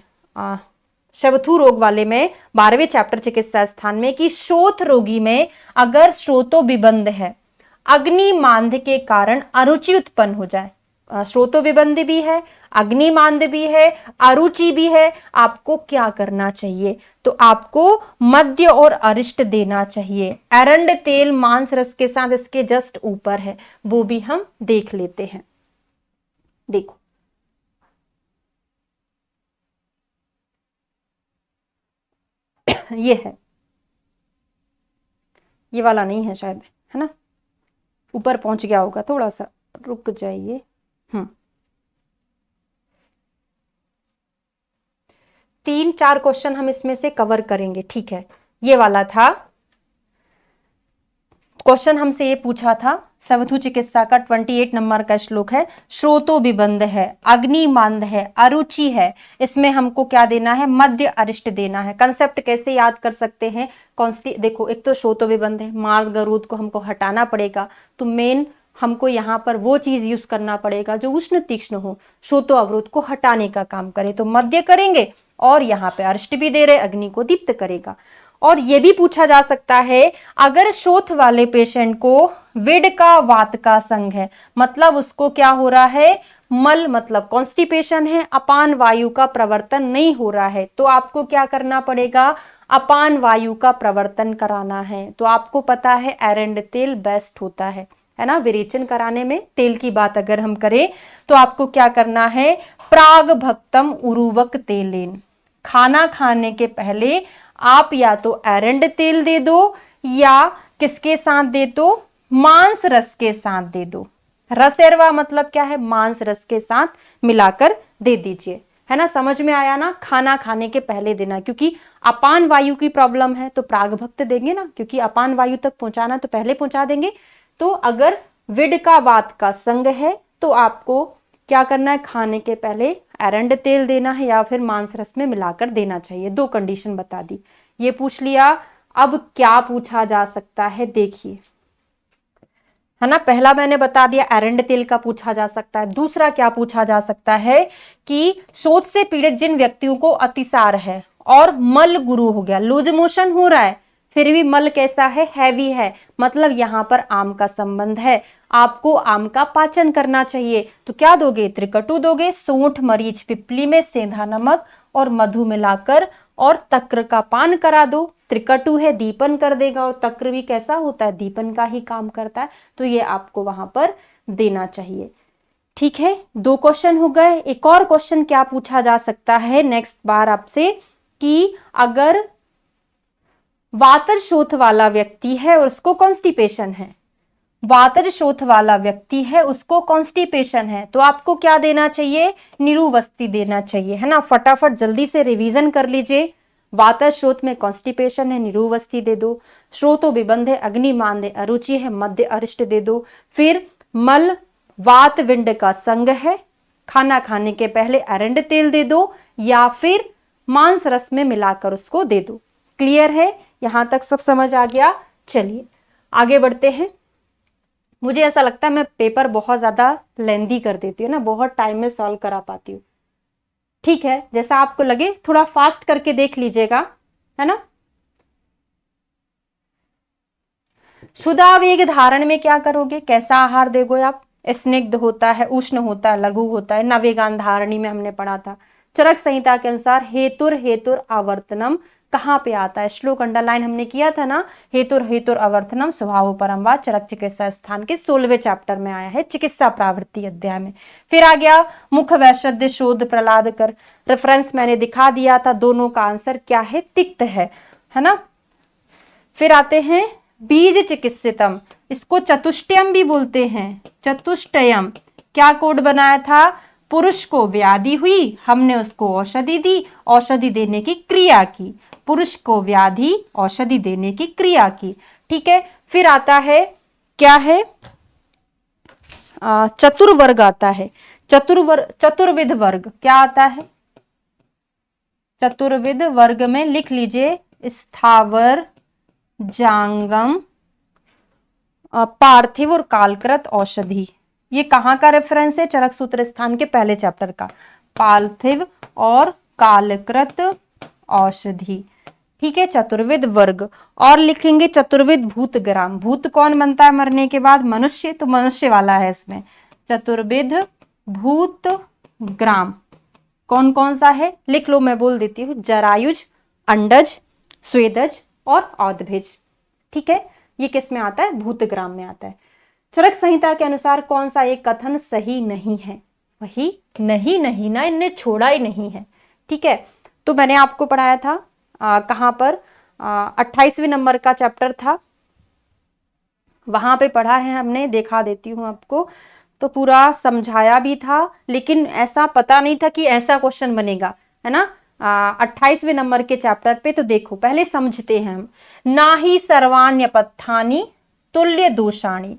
शवथु रोग वाले में 12वें चैप्टर चिकित्सा स्थान में, कि शोथ रोगी में अगर श्रोतो विबंध है, अग्निमांद के कारण अरुचि उत्पन्न हो जाए, श्रोतो विबंध भी है, अग्निमांद भी है, अरुचि भी है, आपको क्या करना चाहिए, तो आपको मद्य और अरिष्ट देना चाहिए। एरंड तेल मांस रस के साथ इसके जस्ट ऊपर है, वो भी हम देख लेते हैं। देखो ये है, ये वाला नहीं है शायद, है ना, ऊपर पहुंच गया होगा, थोड़ा सा रुक जाइए। 3-4 क्वेश्चन हम इसमें से कवर करेंगे। ठीक है, ये वाला था क्वेश्चन, हमसे ये पूछा था, सवथु चिकित्सा का 28 नंबर का श्लोक है, श्रोतो विबंध है, अग्निमांद है, अरुचि है, इसमें हमको क्या देना है, मध्य अरिष्ट देना है। कंसेप्ट कैसे याद कर सकते हैं, देखो एक तो श्रोतो विबंध है, मार्ग गरुद को हमको हटाना पड़ेगा, तो मेन हमको यहाँ पर वो चीज यूज करना पड़ेगा जो उष्ण तीक्ष्ण हो, श्रोतो अवरोध को हटाने का काम करे, तो मध्य करेंगे, और यहाँ पे अरिष्ट भी दे रहे, अग्नि को दीप्त करेगा। और ये भी पूछा जा सकता है, अगर शोथ वाले पेशेंट को विड का वात का संग है, मतलब उसको क्या हो रहा है, मल मतलब कॉन्स्टिपेशन है, अपान वायु का प्रवर्तन नहीं हो रहा है, तो आपको क्या करना पड़ेगा, अपान वायु का प्रवर्तन कराना है। तो आपको पता है एरंड तेल बेस्ट होता है ना, विरेचन कराने में। तेल की बात अगर हम करें तो आपको क्या करना है, प्राग भक्तम उरुवक तेलेन, खाना खाने के पहले आप या तो एरंड तेल दे दो, या किसके साथ दे दो, मांस रस के साथ दे दो, रसेरवा मतलब क्या है, मांस रस के साथ मिलाकर दे दीजिए, है ना। समझ में आया ना, खाना खाने के पहले देना, क्योंकि अपान वायु की प्रॉब्लम है तो प्रागभक्त देंगे ना, क्योंकि अपान वायु तक पहुंचाना तो पहले पहुंचा देंगे। तो अगर विड का वात का संग है तो आपको क्या करना है, खाने के पहले एरंड तेल देना है या फिर मांस रस में मिलाकर देना चाहिए। दो कंडीशन बता दी, ये पूछ लिया। अब क्या पूछा जा सकता है देखिए, है ना। पहला मैंने बता दिया एरंड तेल का पूछा जा सकता है। दूसरा क्या पूछा जा सकता है कि शोथ से पीड़ित जिन व्यक्तियों को अतिसार है और मल गुरु हो गया, लूज मोशन हो रहा है, फिर भी मल कैसा है, हैवी है, मतलब यहां पर आम का संबंध है, आपको आम का पाचन करना चाहिए। तो क्या दोगे, त्रिकटु दोगे, सूंठ मरीच पिपली में सेंधा नमक और मधु मिलाकर और तक्र का पान करा दो। त्रिकटु है दीपन कर देगा और तक्र भी कैसा होता है, दीपन का ही काम करता है, तो ये आपको वहां पर देना चाहिए। ठीक है, दो क्वेश्चन हो गए। एक और क्वेश्चन क्या पूछा जा सकता है नेक्स्ट बार आपसे, कि अगर वातर शोथ वाला व्यक्ति है और उसको कॉन्स्टिपेशन है, वातर शोथ वाला व्यक्ति है उसको कॉन्स्टिपेशन है, तो आपको क्या देना चाहिए, निरुवस्ती देना चाहिए, है ना। फटाफट जल्दी से रिवीजन कर लीजिए। वातर शोथ में कॉन्स्टिपेशन है, निरुवस्ती दे दो। श्रोतो विबंध है, अग्निमान दे, अरुचि है, मध्य अरिष्ट दे दो। फिर मल वात विंड का संग है, खाना खाने के पहले अरंड तेल दे दो या फिर मांस रस में मिलाकर उसको दे दो। क्लियर है, यहां तक सब समझ आ गया। चलिए आगे बढ़ते हैं। मुझे ऐसा लगता है मैं पेपर बहुत ज्यादा लेंदी कर देती हूँ ना, बहुत टाइम में सॉल्व करा पाती हूँ। ठीक है, जैसा आपको लगे, थोड़ा फास्ट करके देख लीजिएगा, है ना। शुद्धावेग धारण में क्या करोगे, कैसा आहार दोगे आप, स्निग्ध होता है, उष्ण होता है, लघु होता है। नवेगान धारणी में हमने पढ़ा था। चरक संहिता के अनुसार हेतुर हेतुर आवर्तनम कहाँ पे आता है, श्लोक अंडरलाइन हमने किया था ना। हेतुर हेतुर आवर्तनम स्वभाव परम वा चरक चिकित्सा स्थान के 16वें चैप्टर में आया है, चिकित्सा प्रावृत्ति अध्याय में। फिर आ गया मुख वैशद्य शोध प्रहलाद कर, रेफरेंस मैंने दिखा दिया था, दोनों का आंसर क्या है, तिक्त है ना। फिर आते हैं बीज चिकित्सितम, इसको चतुष्टयम भी बोलते हैं, चतुष्टयम। क्या कोड बनाया था, पुरुष को व्याधि हुई, हमने उसको औषधि दी, औषधि देने की क्रिया की, पुरुष को व्याधि औषधि देने की क्रिया की। ठीक है, फिर आता है क्या है, चतुर्वर्ग आता है, चतुर्विध वर्ग क्या आता है, चतुर्विध वर्ग में लिख लीजिए स्थावर जांगम पार्थिव और कालकृत औषधि। ये कहाँ का रेफरेंस है, चरक सूत्र स्थान के पहले चैप्टर का, पार्थिव और कालकृत औषधि। ठीक है, चतुर्विध वर्ग। और लिखेंगे चतुर्विध भूत ग्राम, भूत कौन बनता है मरने के बाद, मनुष्य, तो मनुष्य वाला है इसमें। चतुर्विध भूत ग्राम कौन कौन सा है, लिख लो, मैं बोल देती हूँ, जरायुज, अंडज, स्वेदज और औदभिज। ठीक है, ये किस में आता है, भूतग्राम में आता है। चरक संहिता के अनुसार कौन सा एक कथन सही नहीं है, वही नहीं नहीं ना, इनने छोड़ा ही नहीं है। ठीक है, तो मैंने आपको पढ़ाया था कहां पर, 28वें नंबर का चैप्टर था, वहां पे पढ़ा है हमने, देखा देती हूं आपको, तो पूरा समझाया भी था, लेकिन ऐसा पता नहीं था कि ऐसा क्वेश्चन बनेगा, है ना। 28वें नंबर के चैप्टर पे, तो देखो पहले समझते हैं हम। ना ही सर्वाण्यपथ्यानि तुल्य दोषाणी,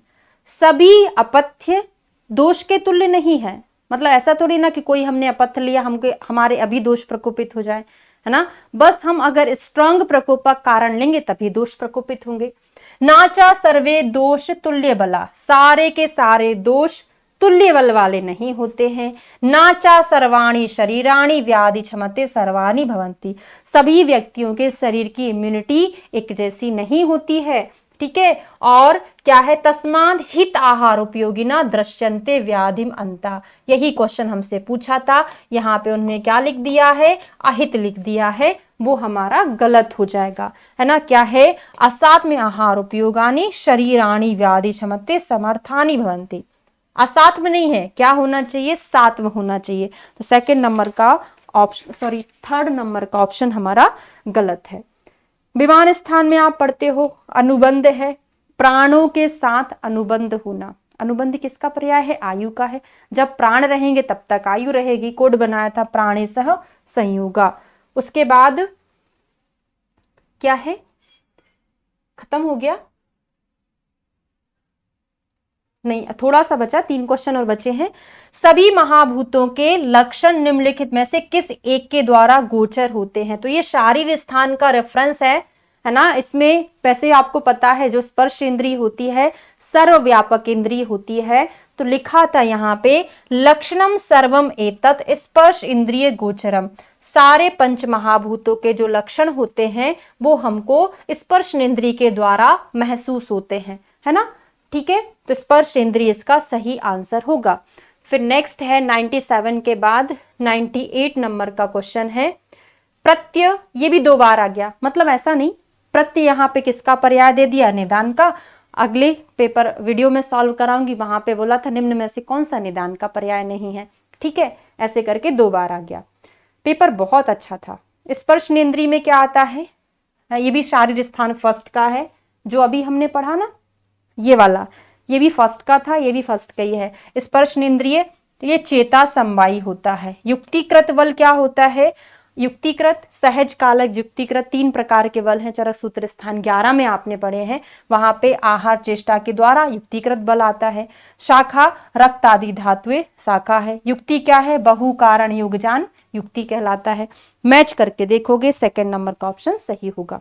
सभी अपथ्य दोष के तुल्य नहीं है, मतलब ऐसा थोड़ी ना कि कोई हमने अपथ्य लिया हमके हमारे अभी दोष प्रकोपित हो जाए, है ना। बस हम अगर स्ट्रांग प्रकोपक कारण लेंगे तभी दोष प्रकोपित होंगे। नाचा सर्वे दोष तुल्य बला, सारे के सारे दोष तुल्य बल वाले नहीं होते हैं। नाचा सर्वाणी शरीराणी व्याधि क्षमते सर्वाणी भवंती, सभी व्यक्तियों के शरीर की इम्यूनिटी एक जैसी नहीं होती है। ठीक है, और क्या है, तस्माद हित आहार उपयोगिना दृश्यन्ते व्याधिम अंता, यही क्वेश्चन हमसे पूछा था। यहाँ पे उन्होंने क्या लिख दिया है, अहित लिख दिया है, वो हमारा गलत हो जाएगा, है ना। क्या है, असात में आहार उपयोगानी शरीराणी व्याधि क्षमते समर्थानी भवंती, असात में नहीं है, क्या होना चाहिए, सात में होना चाहिए। तो सेकंड नंबर का ऑप्शन, सॉरी थर्ड नंबर का ऑप्शन हमारा गलत है। विमान स्थान में आप पढ़ते हो अनुबंध है, प्राणों के साथ अनुबंध होना, अनुबंध किसका पर्याय है? आयु का है। जब प्राण रहेंगे तब तक आयु रहेगी, कोड बनाया था प्राणे सह संयुगा। उसके बाद क्या है, खत्म हो गया? नहीं, थोड़ा सा बचा, 3 क्वेश्चन और बचे हैं। सभी महाभूतों के लक्षण निम्नलिखित में से किस एक के द्वारा गोचर होते हैं? तो ये शारीर स्थान का रेफरेंस है ना। इसमें वैसे आपको पता है जो स्पर्श इंद्रिय होती है सर्वव्यापक इंद्रिय होती है, तो लिखा था यहाँ पे लक्षणम सर्वम एतत् स्पर्श इंद्रिय गोचरम। सारे पंच महाभूतों के जो लक्षण होते हैं वो हमको स्पर्श इंद्रिय के द्वारा महसूस होते हैं, है ना। ठीक है, तो स्पर्श इंद्रिय इसका सही आंसर होगा। फिर नेक्स्ट है 97 के बाद 98 नंबर का क्वेश्चन है प्रत्यय। ये भी 2 बार आ गया, मतलब ऐसा नहीं, प्रत्यय यहाँ पे किसका पर्याय दे दिया? निदान का। अगले पेपर वीडियो में सॉल्व कराऊंगी, वहां पे बोला था निम्न में से कौन सा निदान का पर्याय नहीं है। ठीक है, ऐसे करके 2 बार आ गया। पेपर बहुत अच्छा था। स्पर्श इंद्रिय में क्या आता है? ये भी शारीर स्थान फर्स्ट का है, जो अभी हमने पढ़ा ना, ये वाला, ये भी फर्स्ट का था, ये भी फर्स्ट का ही है। स्पर्श इंद्रिय, तो ये चेता समवायी होता है। युक्तिकृत बल क्या होता है? युक्तिकृत, सहज, कालक, युक्तिकृत 3 प्रकार के बल हैं। चरक सूत्र स्थान 11 में आपने पढ़े हैं, वहां पे आहार चेष्टा के द्वारा युक्तिकृत बल आता है। शाखा, रक्त आदि धातुएं शाखा है। युक्ति क्या है? बहु कारण युगजान युक्ति कहलाता है। मैच करके देखोगे सेकंड नंबर का ऑप्शन सही होगा।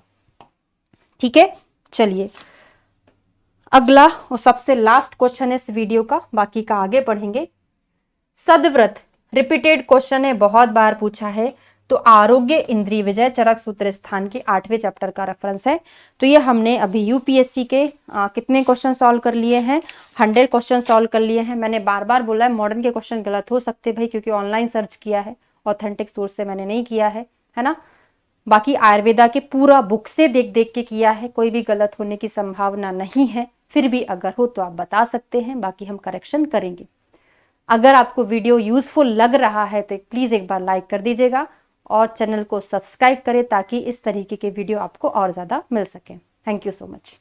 ठीक है, चलिए अगला और सबसे लास्ट क्वेश्चन है इस वीडियो का, बाकी का आगे पढ़ेंगे। सदव्रत रिपीटेड क्वेश्चन है, बहुत बार पूछा है। तो आरोग्य इंद्रिय विजय चरक सूत्र स्थान के 8वें चैप्टर का रेफरेंस है। तो ये हमने अभी यूपीएससी के कितने क्वेश्चन सॉल्व कर लिए हैं? 100 क्वेश्चन सॉल्व कर लिए हैं। मैंने बार बार बोला है मॉडर्न के क्वेश्चन गलत हो सकते भाई, क्योंकि ऑनलाइन सर्च किया है, ऑथेंटिक सोर्स से मैंने नहीं किया है ना। बाकी आयुर्वेदा के पूरा बुक से देख देख के किया है, कोई भी गलत होने की संभावना नहीं है। फिर भी अगर हो तो आप बता सकते हैं, बाकी हम करेक्शन करेंगे। अगर आपको वीडियो यूजफुल लग रहा है तो प्लीज एक बार लाइक कर दीजिएगा और चैनल को सब्सक्राइब करें, ताकि इस तरीके के वीडियो आपको और ज्यादा मिल सके। Thank you so much.